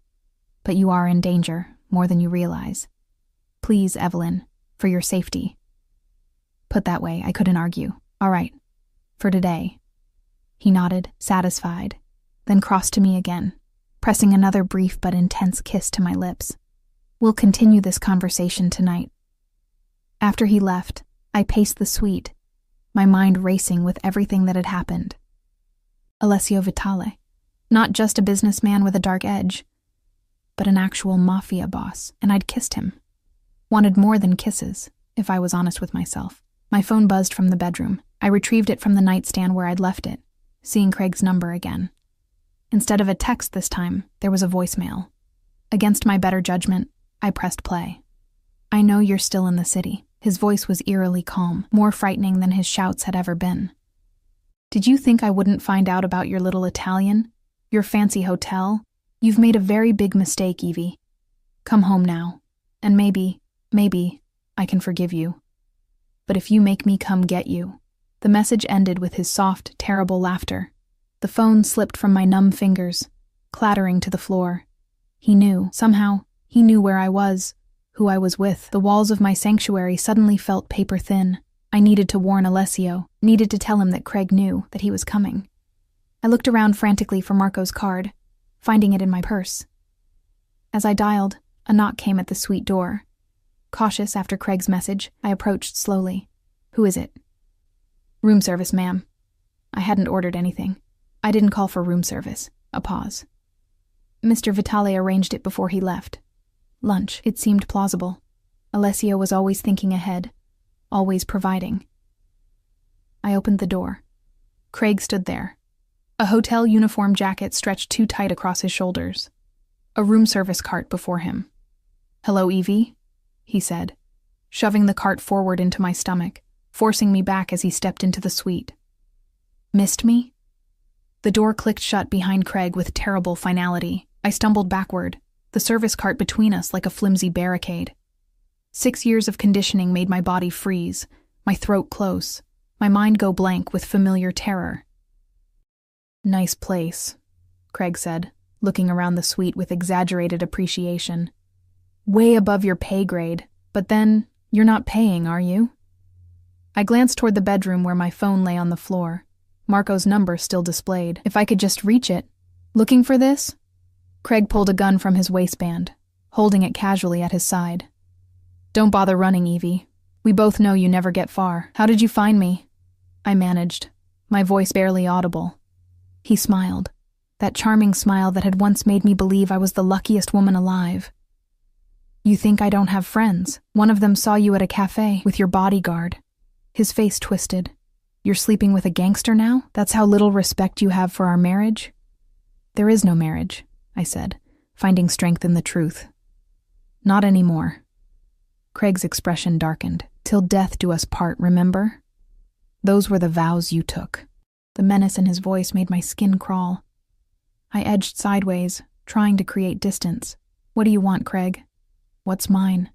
[SPEAKER 1] But you are in danger, more than you realize. Please, Evelyn, for your safety. Put that way, I couldn't argue. All right. For today. He nodded, satisfied, then crossed to me again, pressing another brief but intense kiss to my lips. We'll continue this conversation tonight. After he left, I paced the suite, my mind racing with everything that had happened. Alessio Vitale, not just a businessman with a dark edge, but an actual Mafia boss, and I'd kissed him. Wanted more than kisses, if I was honest with myself. My phone buzzed from the bedroom. I retrieved it from the nightstand where I'd left it, seeing Craig's number again. Instead of a text this time, there was a voicemail. Against my better judgment, I pressed play. I know you're still in the city. His voice was eerily calm, more frightening than his shouts had ever been. Did you think I wouldn't find out about your little Italian? Your fancy hotel? You've made a very big mistake, Evie. Come home now, and maybe, I can forgive you. But if you make me come get you. The message ended with his soft, terrible laughter. The phone slipped from my numb fingers, clattering to the floor. He knew, somehow, he knew where I was, who I was with. The walls of my sanctuary suddenly felt paper thin. I needed to warn Alessio, needed to tell him that Craig knew that he was coming. I looked around frantically for Marco's card, finding it in my purse. As I dialed, a knock came at the suite door. Cautious after Craig's message, I approached slowly. Who is it? Room service, ma'am. I hadn't ordered anything. I didn't call for room service. A pause. Mr. Vitale arranged it before he left. Lunch. It seemed plausible. Alessio was always thinking ahead, always providing. I opened the door. Craig stood there. A hotel uniform jacket stretched too tight across his shoulders. A room service cart before him. Hello, Evie, he said, shoving the cart forward into my stomach, forcing me back as he stepped into the suite. Missed me? The door clicked shut behind Craig with terrible finality. I stumbled backward, the service cart between us like a flimsy barricade. 6 years of conditioning made my body freeze, my throat close, my mind go blank with familiar terror. Nice place, Craig said, looking around the suite with exaggerated appreciation. Way above your pay grade, but then, you're not paying, are you? I glanced toward the bedroom where my phone lay on the floor. Marco's number still displayed. If I could just reach it. Looking for this? Craig pulled a gun from his waistband, holding it casually at his side. Don't bother running, Evie. We both know you never get far. How did you find me? I managed, my voice barely audible. He smiled, that charming smile that had once made me believe I was the luckiest woman alive. You think I don't have friends? One of them saw you at a cafe with your bodyguard. His face twisted. You're sleeping with a gangster now? That's how little respect you have for our marriage? There is no marriage, I said, finding strength in the truth. Not anymore. Craig's expression darkened. Till death do us part, remember? Those were the vows you took. The menace in his voice made my skin crawl. I edged sideways, trying to create distance. What do you want, Craig? What's mine?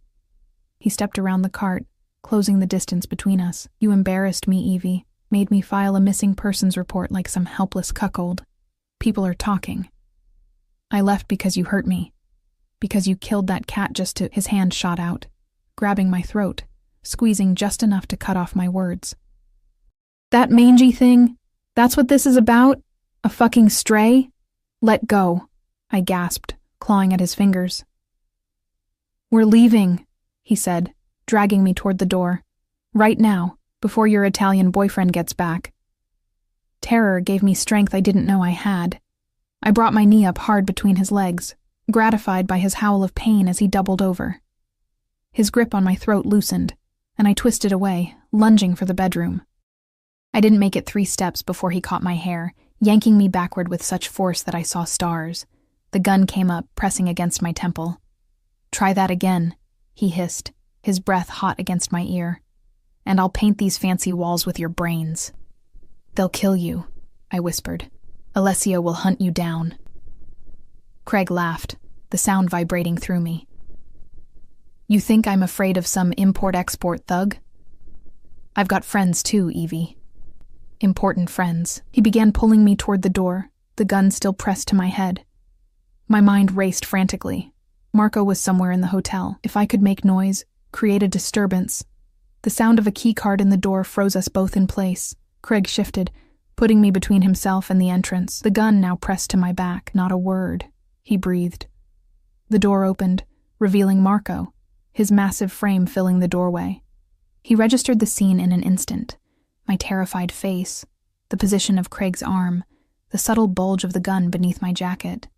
[SPEAKER 1] He stepped around the cart, closing the distance between us. You embarrassed me, Evie. Made me file a missing persons report like some helpless cuckold. People are talking. I left because you hurt me. Because you killed that cat just to— His hand shot out, grabbing my throat, squeezing just enough to cut off my words. That mangy thing? That's what this is about? A fucking stray? Let go, I gasped, clawing at his fingers. We're leaving, he said, dragging me toward the door. Right now, before your Italian boyfriend gets back. Terror gave me strength I didn't know I had. I brought my knee up hard between his legs, gratified by his howl of pain as he doubled over. His grip on my throat loosened, and I twisted away, lunging for the bedroom. I didn't make it 3 steps before he caught my hair, yanking me backward with such force that I saw stars. The gun came up, pressing against my temple. Try that again, he hissed, his breath hot against my ear. And I'll paint these fancy walls with your brains. They'll kill you, I whispered. Alessio will hunt you down. Craig laughed, the sound vibrating through me. You think I'm afraid of some import-export thug? I've got friends too, Evie. Important friends. He began pulling me toward the door, the gun still pressed to my head. My mind raced frantically. Marco was somewhere in the hotel. If I could make noise, create a disturbance. The sound of a key card in the door froze us both in place. Craig shifted, putting me between himself and the entrance, the gun now pressed to my back. Not a word, he breathed. The door opened, revealing Marco, his massive frame filling the doorway. He registered the scene in an instant. My terrified face, the position of Craig's arm, the subtle bulge of the gun beneath my jacket.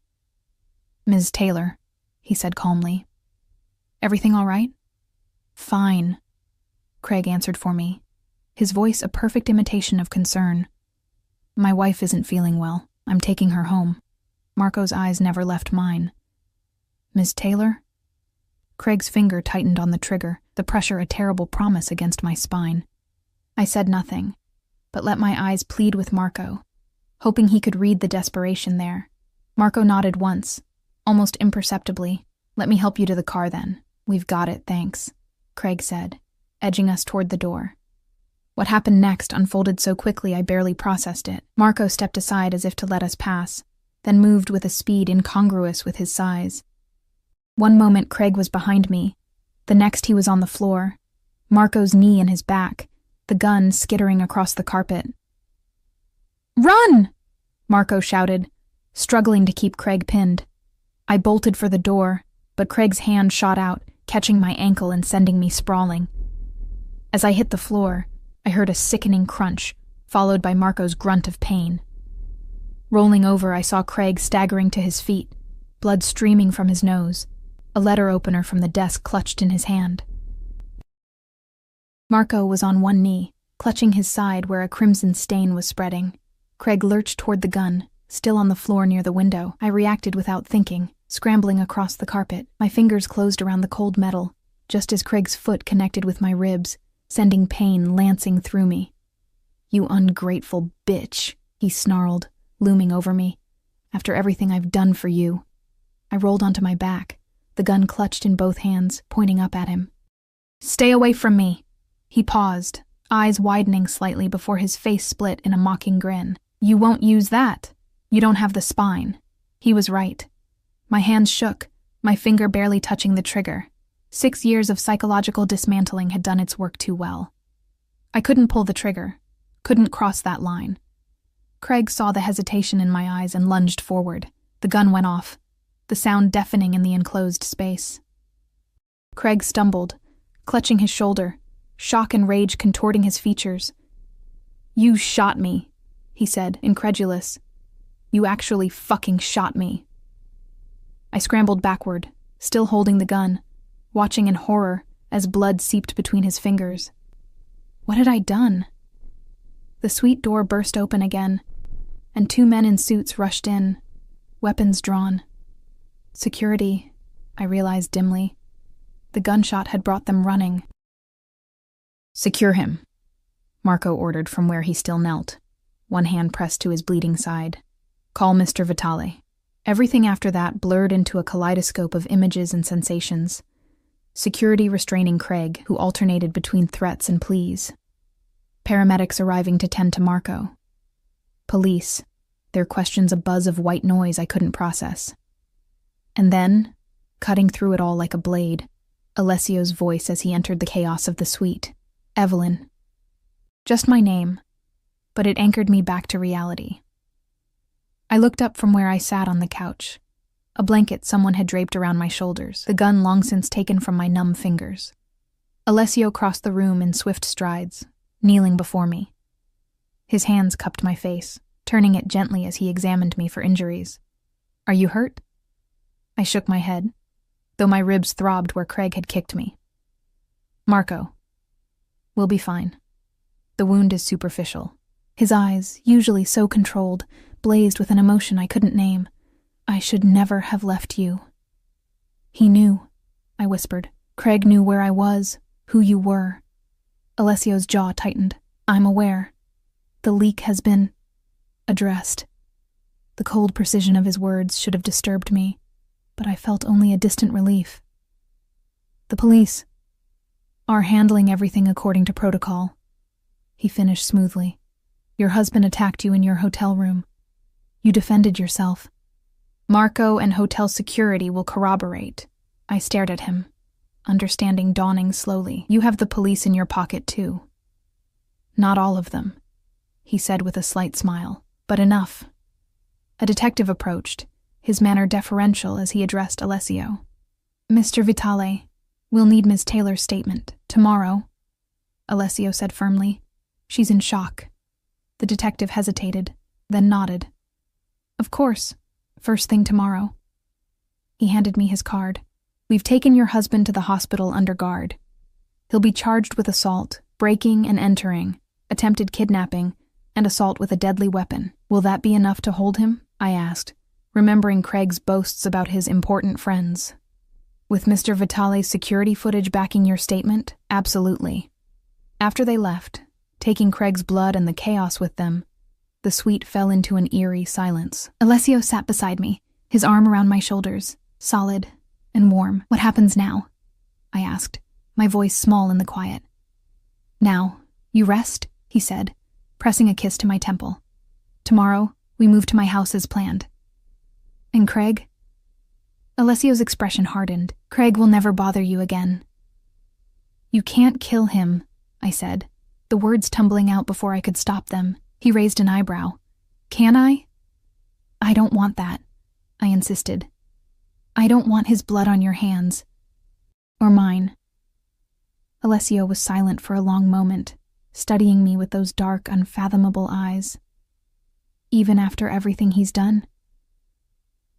[SPEAKER 1] Ms. Taylor, he said calmly. Everything all right? Fine, Craig answered for me, his voice a perfect imitation of concern. My wife isn't feeling well. I'm taking her home. Marco's eyes never left mine. Ms. Taylor? Craig's finger tightened on the trigger, the pressure a terrible promise against my spine. I said nothing, but let my eyes plead with Marco, hoping he could read the desperation there. Marco nodded once, almost imperceptibly. Let me help you to the car then. We've got it, thanks, Craig said, edging us toward the door. What happened next unfolded so quickly I barely processed it. Marco stepped aside as if to let us pass, then moved with a speed incongruous with his size. One moment Craig was behind me, the next he was on the floor, Marco's knee in his back, the gun skittering across the carpet. Run! Marco shouted, struggling to keep Craig pinned. I bolted for the door, but Craig's hand shot out, catching my ankle and sending me sprawling. As I hit the floor, I heard a sickening crunch, followed by Marco's grunt of pain. Rolling over, I saw Craig staggering to his feet, blood streaming from his nose, a letter opener from the desk clutched in his hand. Marco was on one knee, clutching his side where a crimson stain was spreading. Craig lurched toward the gun, still on the floor near the window. I reacted without thinking, scrambling across the carpet. My fingers closed around the cold metal, just as Craig's foot connected with my ribs, sending pain lancing through me. You ungrateful bitch, he snarled, looming over me. After everything I've done for you. I rolled onto my back, the gun clutched in both hands, pointing up at him. Stay away from me. He paused, eyes widening slightly before his face split in a mocking grin. You won't use that. You don't have the spine. He was right. My hands shook, my finger barely touching the trigger. 6 years of psychological dismantling had done its work too well. I couldn't pull the trigger, couldn't cross that line. Craig saw the hesitation in my eyes and lunged forward. The gun went off, the sound deafening in the enclosed space. Craig stumbled, clutching his shoulder, shock and rage contorting his features. You shot me, he said, incredulous. You actually fucking shot me. I scrambled backward, still holding the gun, watching in horror as blood seeped between his fingers. What had I done? The suite door burst open again, and 2 men in suits rushed in, weapons drawn. Security, I realized dimly. The gunshot had brought them running. "Secure him," Marco ordered from where he still knelt, one hand pressed to his bleeding side. "Call Mr. Vitale." Everything after that blurred into a kaleidoscope of images and sensations. Security restraining Craig, who alternated between threats and pleas. Paramedics arriving to tend to Marco. Police, their questions a buzz of white noise I couldn't process. And then, cutting through it all like a blade, Alessio's voice as he entered the chaos of the suite. "Evelyn." Just my name, but it anchored me back to reality. I looked up from where I sat on the couch. A blanket someone had draped around my shoulders, the gun long since taken from my numb fingers. Alessio crossed the room in swift strides, kneeling before me. His hands cupped my face, turning it gently as he examined me for injuries. "Are you hurt?" I shook my head, though my ribs throbbed where Craig had kicked me. "Marco, we'll be fine. The wound is superficial." His eyes, usually so controlled, blazed with an emotion I couldn't name. "I should never have left you." "He knew," I whispered. "Craig knew where I was, who you were." Alessio's jaw tightened. "I'm aware. The leak has been addressed." The cold precision of his words should have disturbed me, but I felt only a distant relief. "The police are handling everything according to protocol," he finished smoothly. "Your husband attacked you in your hotel room. You defended yourself. Marco and hotel security will corroborate." I stared at him, understanding dawning slowly. "You have the police in your pocket too." "Not all of them," he said with a slight smile, "but enough." A detective approached, his manner deferential as he addressed Alessio. "Mr. Vitale, we'll need Ms. Taylor's statement tomorrow," Alessio said firmly. "She's in shock." The detective hesitated, then nodded. "Of course, first thing tomorrow." He handed me his card. "We've taken your husband to the hospital under guard. He'll be charged with assault, breaking and entering, attempted kidnapping, and assault with a deadly weapon. Will that be enough to hold him?" I asked, remembering Craig's boasts about his important friends. "With Mr. Vitale's security footage backing your statement, absolutely." After they left, taking Craig's blood and the chaos with them, the suite fell into an eerie silence. Alessio sat beside me, his arm around my shoulders, solid and warm. "What happens now?" I asked, my voice small in the quiet. "Now, you rest," he said, pressing a kiss to my temple. "Tomorrow, we move to my house as planned." "And Craig?" Alessio's expression hardened. "Craig will never bother you again." "You can't kill him," I said, the words tumbling out before I could stop them. He raised an eyebrow. "Can I?" "I don't want that," I insisted. "I don't want his blood on your hands. Or mine." Alessio was silent for a long moment, studying me with those dark, unfathomable eyes. "Even after everything he's done?"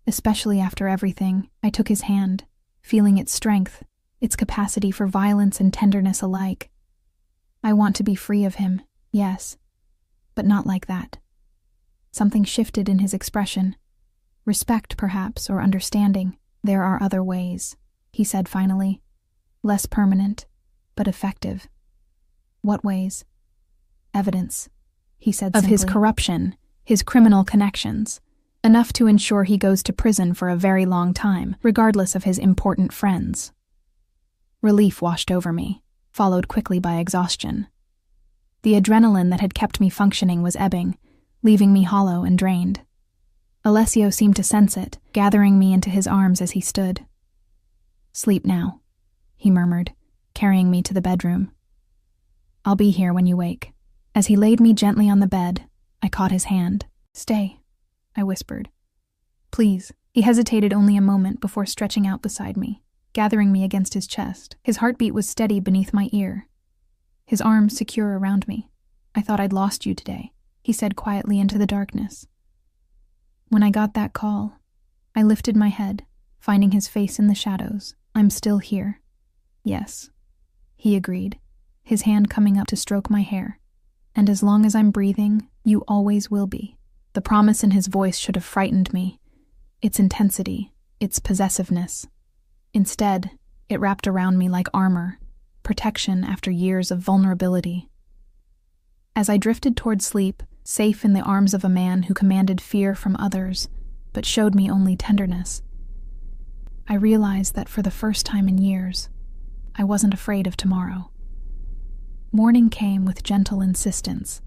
[SPEAKER 1] Especially after everything, I took his hand, feeling its strength, its capacity for violence and tenderness alike. "I want to be free of him, yes, but not like that." Something shifted in his expression. Respect, perhaps, or understanding. "There are other ways," he said finally. "Less permanent, but effective." "What ways?" "Evidence," he said simply. "Of his corruption, his criminal connections. Enough to ensure he goes to prison for a very long time, regardless of his important friends." Relief washed over me, followed quickly by exhaustion. The adrenaline that had kept me functioning was ebbing, leaving me hollow and drained. Alessio seemed to sense it, gathering me into his arms as he stood. "Sleep now," he murmured, carrying me to the bedroom. "I'll be here when you wake." As he laid me gently on the bed, I caught his hand. "Stay," I whispered. "Please." He hesitated only a moment before stretching out beside me, gathering me against his chest. His heartbeat was steady beneath my ear, his arms secure around me. "I thought I'd lost you today," he said quietly into the darkness. When I got that call, I lifted my head, finding his face in the shadows. I'm still here. Yes, he agreed, his hand coming up to stroke my hair. And as long as I'm breathing, you always will be. The promise in his voice should have frightened me. Its intensity, its possessiveness. Instead, it wrapped around me like armor, protection after years of vulnerability. As I drifted toward sleep, safe in the arms of a man who commanded fear from others, but showed me only tenderness, I realized that for the first time in years, I wasn't afraid of tomorrow. Morning came with gentle insistence,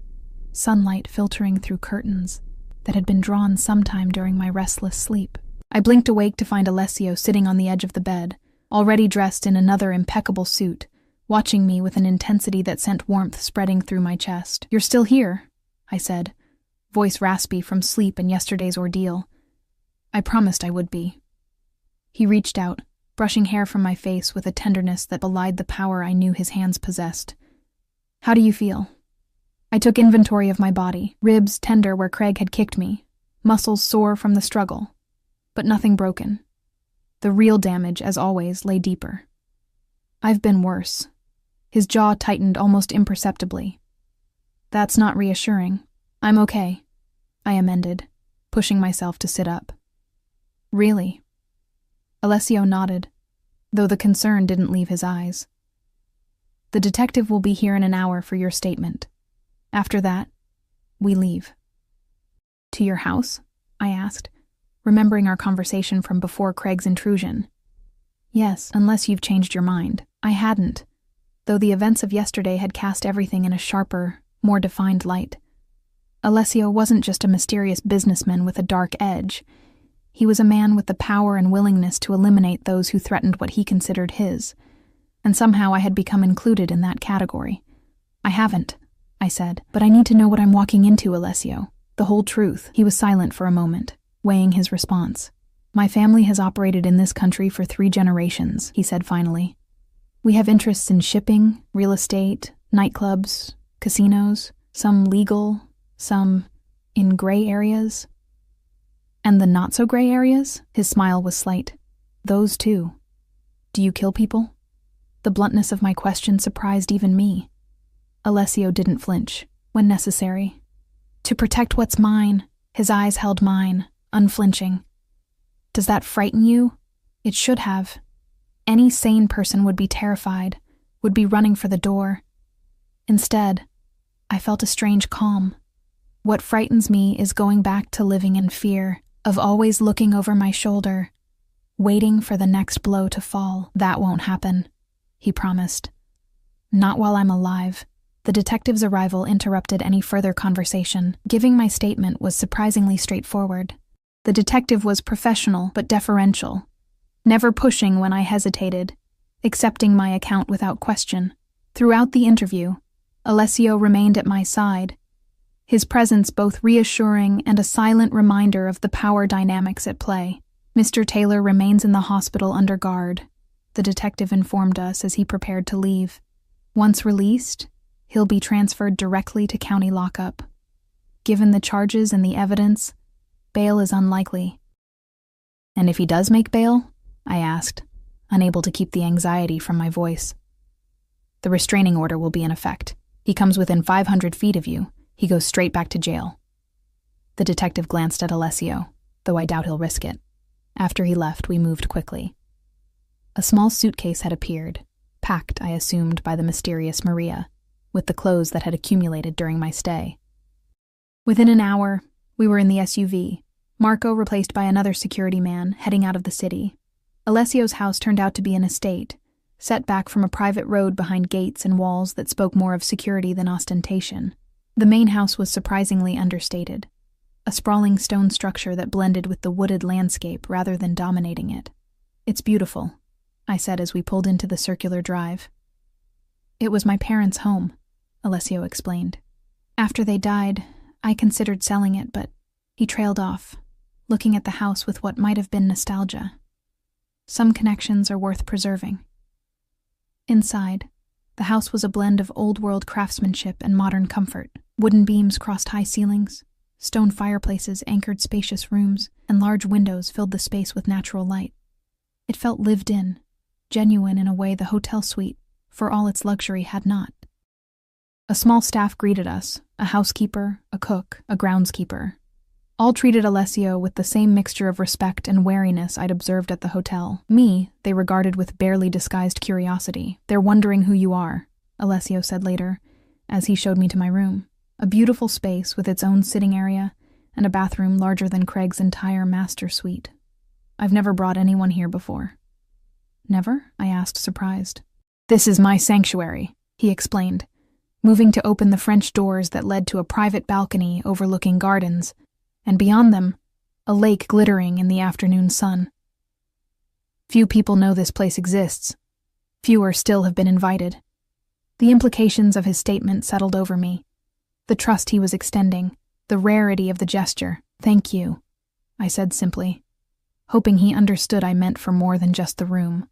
[SPEAKER 1] sunlight filtering through curtains that had been drawn sometime during my restless sleep. I blinked awake to find Alessio sitting on the edge of the bed, already dressed in another impeccable suit, watching me with an intensity that sent warmth spreading through my chest. "You're still here," I said, voice raspy from sleep and yesterday's ordeal. "I promised I would be." He reached out, brushing hair from my face with a tenderness that belied the power I knew his hands possessed. "How do you feel?" I took inventory of my body, ribs tender where Craig had kicked me, muscles sore from the struggle, but nothing broken. The real damage, as always, lay deeper. "I've been worse." His jaw tightened almost imperceptibly. "That's not reassuring. I'm okay," I amended, pushing myself to sit up. "Really?" Alessio nodded, though the concern didn't leave his eyes. "The detective will be here in an hour for your statement. After that, we leave." "To your house?" I asked, remembering our conversation from before Craig's intrusion. "Yes, unless you've changed your mind." I hadn't, though the events of yesterday had cast everything in a sharper, more defined light. Alessio wasn't just a mysterious businessman with a dark edge. He was a man with the power and willingness to eliminate those who threatened what he considered his, and somehow I had become included in that category. "I haven't," I said, "but I need to know what I'm walking into, Alessio. The whole truth." He was silent for a moment, weighing his response. "My family has operated in this country for 3 generations, he said finally. "We have interests in shipping, real estate, nightclubs, casinos, some legal, some in gray areas." "And the not-so-gray areas?" His smile was slight. "Those too. Do you kill people?" The bluntness of my question surprised even me. Alessio didn't flinch, when necessary. "To protect what's mine," his eyes held mine, unflinching. "Does that frighten you?" It should have. Any sane person would be terrified, would be running for the door. Instead, I felt a strange calm. What frightens me is going back to living in fear, of always looking over my shoulder, waiting for the next blow to fall. "That won't happen," he promised. "Not while I'm alive." The detective's arrival interrupted any further conversation. Giving my statement was surprisingly straightforward. The detective was professional but deferential, never pushing when I hesitated, accepting my account without question. Throughout the interview, Alessio remained at my side, his presence both reassuring and a silent reminder of the power dynamics at play. "Mr. Taylor remains in the hospital under guard," the detective informed us as he prepared to leave. "Once released, he'll be transferred directly to county lockup. Given the charges and the evidence, bail is unlikely." "And if he does make bail?" I asked, unable to keep the anxiety from my voice. "The restraining order will be in effect. He comes within 500 feet of you. He goes straight back to jail." The detective glanced at Alessio, though I doubt he'll risk it. After he left, we moved quickly. A small suitcase had appeared, packed, I assumed, by the mysterious Maria, with the clothes that had accumulated during my stay. Within an hour, we were in the SUV, Marco replaced by another security man, heading out of the city. Alessio's house turned out to be an estate, set back from a private road behind gates and walls that spoke more of security than ostentation. The main house was surprisingly understated, a sprawling stone structure that blended with the wooded landscape rather than dominating it. "It's beautiful," I said as we pulled into the circular drive. "It was my parents' home," Alessio explained. "After they died, I considered selling it, but..." He trailed off, looking at the house with what might have been nostalgia. Some connections are worth preserving. Inside, the house was a blend of old-world craftsmanship and modern comfort. Wooden beams crossed high ceilings, Stone fireplaces anchored spacious rooms, and large windows filled the space with natural light. It felt lived in, genuine in a way the hotel suite, for all its luxury, had not. A small staff greeted us, a housekeeper, a cook, a groundskeeper. All treated Alessio with the same mixture of respect and wariness I'd observed at the hotel. Me, they regarded with barely disguised curiosity. "They're wondering who you are," Alessio said later, as he showed me to my room. A beautiful space with its own sitting area and a bathroom larger than Craig's entire master suite. "I've never brought anyone here before." "Never?" I asked, surprised. "This is my sanctuary," he explained, moving to open the French doors that led to a private balcony overlooking gardens, and beyond them, a lake glittering in the afternoon sun. "Few people know this place exists. Fewer still have been invited." The implications of his statement settled over me. The trust he was extending, the rarity of the gesture. "Thank you," I said simply, hoping he understood I meant for more than just the room.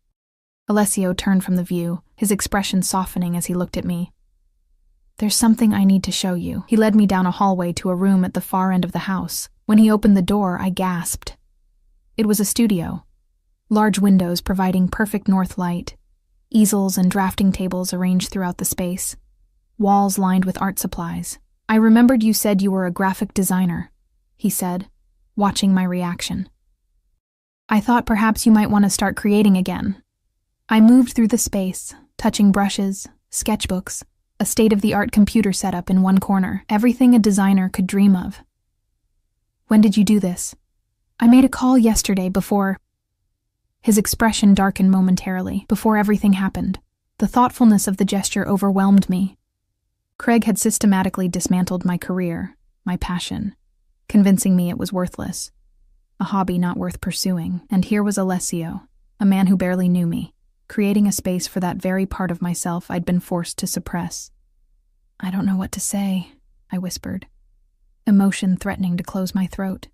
[SPEAKER 1] Alessio turned from the view, his expression softening as he looked at me. "There's something I need to show you." He led me down a hallway to a room at the far end of the house. When he opened the door, I gasped. It was a studio. Large windows providing perfect north light, easels and drafting tables arranged throughout the space, walls lined with art supplies. "I remembered you said you were a graphic designer," he said, watching my reaction. "I thought perhaps you might want to start creating again." I moved through the space, touching brushes, sketchbooks, a state-of-the-art computer setup in one corner, everything a designer could dream of. "When did you do this?" "I made a call yesterday before—" His expression darkened momentarily, before everything happened. The thoughtfulness of the gesture overwhelmed me. Craig had systematically dismantled my career, my passion, convincing me it was worthless, a hobby not worth pursuing. And here was Alessio, a man who barely knew me, creating a space for that very part of myself I'd been forced to suppress. "I don't know what to say," I whispered, emotion threatening to close my throat.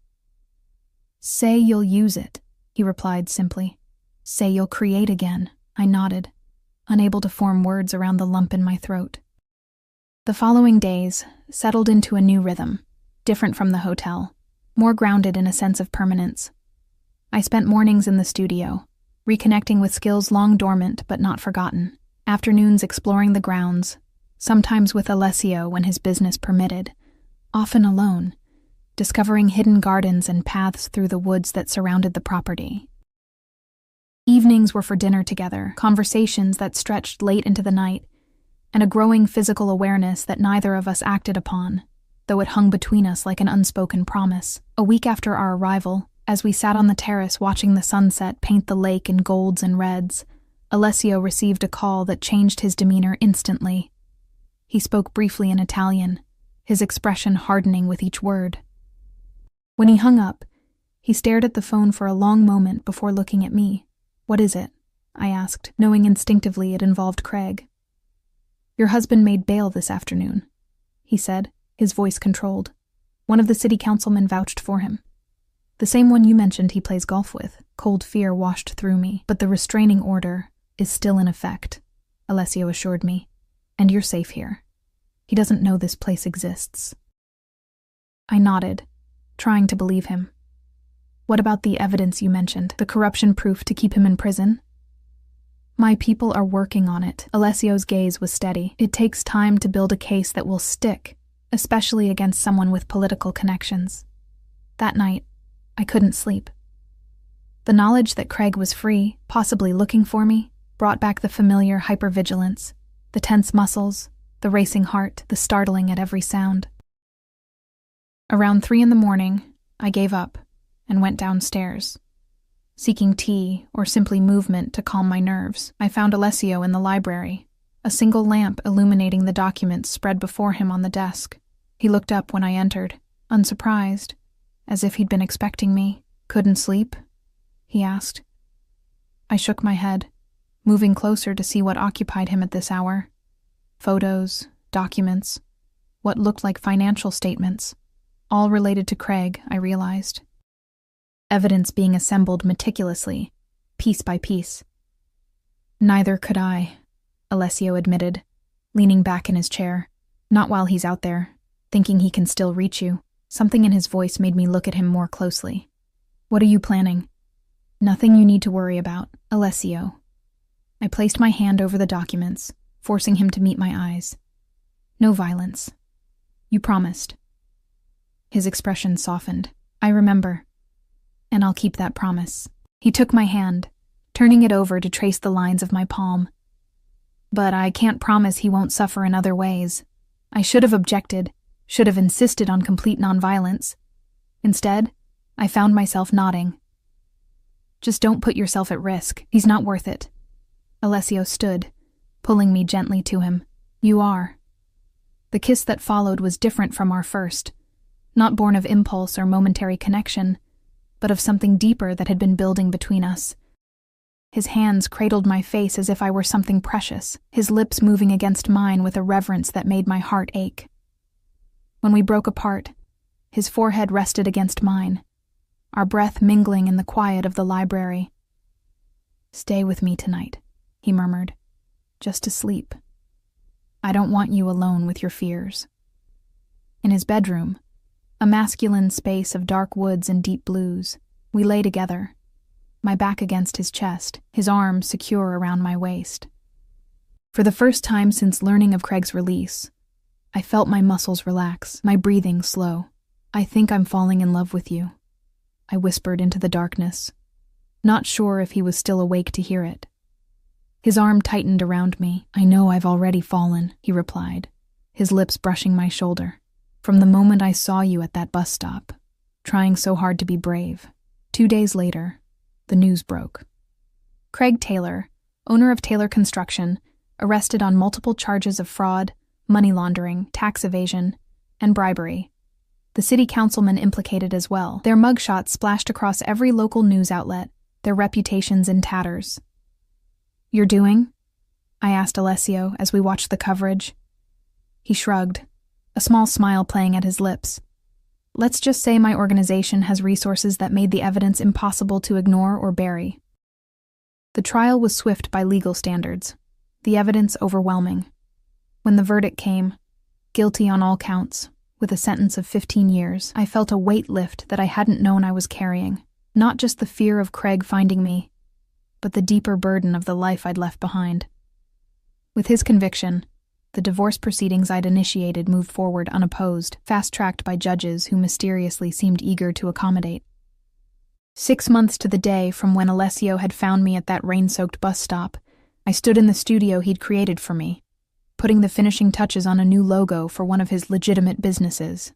[SPEAKER 1] "Say you'll use it," he replied simply. "Say you'll create again." I nodded, unable to form words around the lump in my throat. The following days settled into a new rhythm, different from the hotel, more grounded in a sense of permanence. I spent mornings in the studio, reconnecting with skills long dormant but not forgotten, afternoons exploring the grounds, sometimes with Alessio when his business permitted, often alone, discovering hidden gardens and paths through the woods that surrounded the property. Evenings were for dinner together, conversations that stretched late into the night, and a growing physical awareness that neither of us acted upon, though it hung between us like an unspoken promise. A week after our arrival, as we sat on the terrace watching the sunset paint the lake in golds and reds, Alessio received a call that changed his demeanor instantly. He spoke briefly in Italian, his expression hardening with each word. When he hung up, he stared at the phone for a long moment before looking at me. "What is it?" I asked, knowing instinctively it involved Craig. "Your husband made bail this afternoon," he said, his voice controlled. "One of the city councilmen vouched for him. The same one you mentioned he plays golf with." Cold fear washed through me. "But the restraining order is still in effect," Alessio assured me. "And you're safe here. He doesn't know this place exists." I nodded, trying to believe him. "What about the evidence you mentioned, the corruption proof to keep him in prison?" "My people are working on it." Alessio's gaze was steady. "It takes time to build a case that will stick, especially against someone with political connections." That night, I couldn't sleep. The knowledge that Craig was free, possibly looking for me, brought back the familiar hypervigilance, the tense muscles, the racing heart, the startling at every sound. Around 3 a.m, I gave up and went downstairs. Seeking tea or simply movement to calm my nerves, I found Alessio in the library, a single lamp illuminating the documents spread before him on the desk. He looked up when I entered, unsurprised, as if he'd been expecting me. "Couldn't sleep?" he asked. I shook my head, moving closer to see what occupied him at this hour. Photos, documents, what looked like financial statements, all related to Craig, I realized. Evidence being assembled meticulously, piece by piece. "Neither could I," Alessio admitted, leaning back in his chair. "Not while he's out there, thinking he can still reach you. Something in his voice made me look at him more closely. What are you planning? Nothing you need to worry about, Alessio. I placed my hand over the documents, forcing him to meet my eyes. No violence. You promised. His expression softened. I remember. And I'll keep that promise. He took my hand, turning it over to trace the lines of my palm. But I can't promise he won't suffer in other ways. I should have objected, should have insisted on complete nonviolence. Instead, I found myself nodding. Just don't put yourself at risk. He's not worth it. Alessio stood, pulling me gently to him. You are. The kiss that followed was different from our first, not born of impulse or momentary connection, but of something deeper that had been building between us. His hands cradled my face as if I were something precious, his lips moving against mine with a reverence that made my heart ache. When we broke apart, his forehead rested against mine, our breath mingling in the quiet of the library. Stay with me tonight, he murmured, just to sleep. I don't want you alone with your fears. In his bedroom, a masculine space of dark woods and deep blues, we lay together, my back against his chest, his arms secure around my waist. For the first time since learning of Craig's release, I felt my muscles relax, my breathing slow. I think I'm falling in love with you, I whispered into the darkness, not sure if he was still awake to hear it. His arm tightened around me. I know I've already fallen, he replied, his lips brushing my shoulder. From the moment I saw you at that bus stop, trying so hard to be brave. 2 days later, the news broke. Craig Taylor, owner of Taylor Construction, arrested on multiple charges of fraud, money laundering, tax evasion, and bribery. The city councilman implicated as well. Their mugshots splashed across every local news outlet, their reputations in tatters. You're doing? I asked Alessio as we watched the coverage. He shrugged, a small smile playing at his lips. Let's just say my organization has resources that made the evidence impossible to ignore or bury. The trial was swift by legal standards, the evidence overwhelming. When the verdict came, guilty on all counts, with a sentence of 15 years, I felt a weight lift that I hadn't known I was carrying. Not just the fear of Craig finding me, but the deeper burden of the life I'd left behind. With his conviction, the divorce proceedings I'd initiated moved forward unopposed, fast-tracked by judges who mysteriously seemed eager to accommodate. 6 months to the day from when Alessio had found me at that rain-soaked bus stop, I stood in the studio he'd created for me, putting the finishing touches on a new logo for one of his legitimate businesses.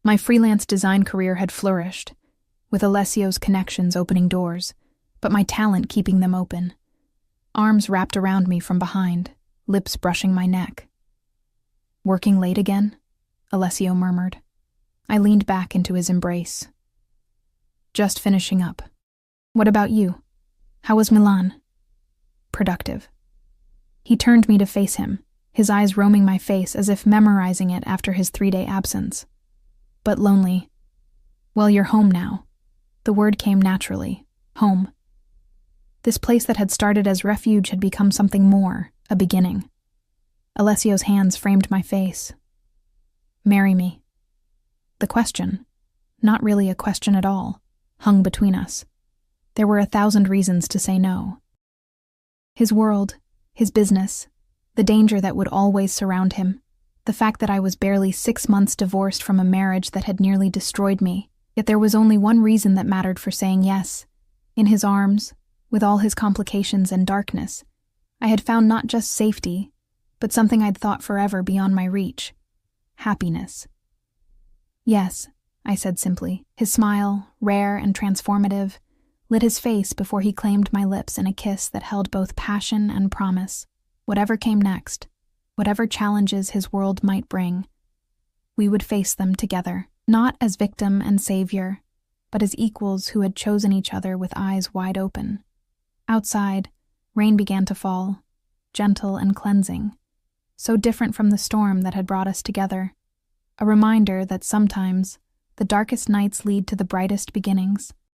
[SPEAKER 1] My freelance design career had flourished, with Alessio's connections opening doors, but my talent keeping them open. Arms wrapped around me from behind, lips brushing my neck. Working late again? Alessio murmured. I leaned back into his embrace. Just finishing up. What about you? How was Milan? Productive. He turned me to face him, his eyes roaming my face as if memorizing it after his 3-day absence. But lonely. Well, you're home now. The word came naturally. Home. This place that had started as refuge had become something more, a beginning. Alessio's hands framed my face. Marry me. The question, not really a question at all, hung between us. There were 1,000 reasons to say no. His world, his business, the danger that would always surround him, the fact that I was barely 6 months divorced from a marriage that had nearly destroyed me, yet there was only one reason that mattered for saying yes. In his arms, with all his complications and darkness, I had found not just safety, but something I'd thought forever beyond my reach. Happiness. Yes, I said simply. His smile, rare and transformative, lit his face before he claimed my lips in a kiss that held both passion and promise. Whatever came next, whatever challenges his world might bring, we would face them together, not as victim and savior, but as equals who had chosen each other with eyes wide open. Outside, rain began to fall, gentle and cleansing, so different from the storm that had brought us together, a reminder that sometimes the darkest nights lead to the brightest beginnings.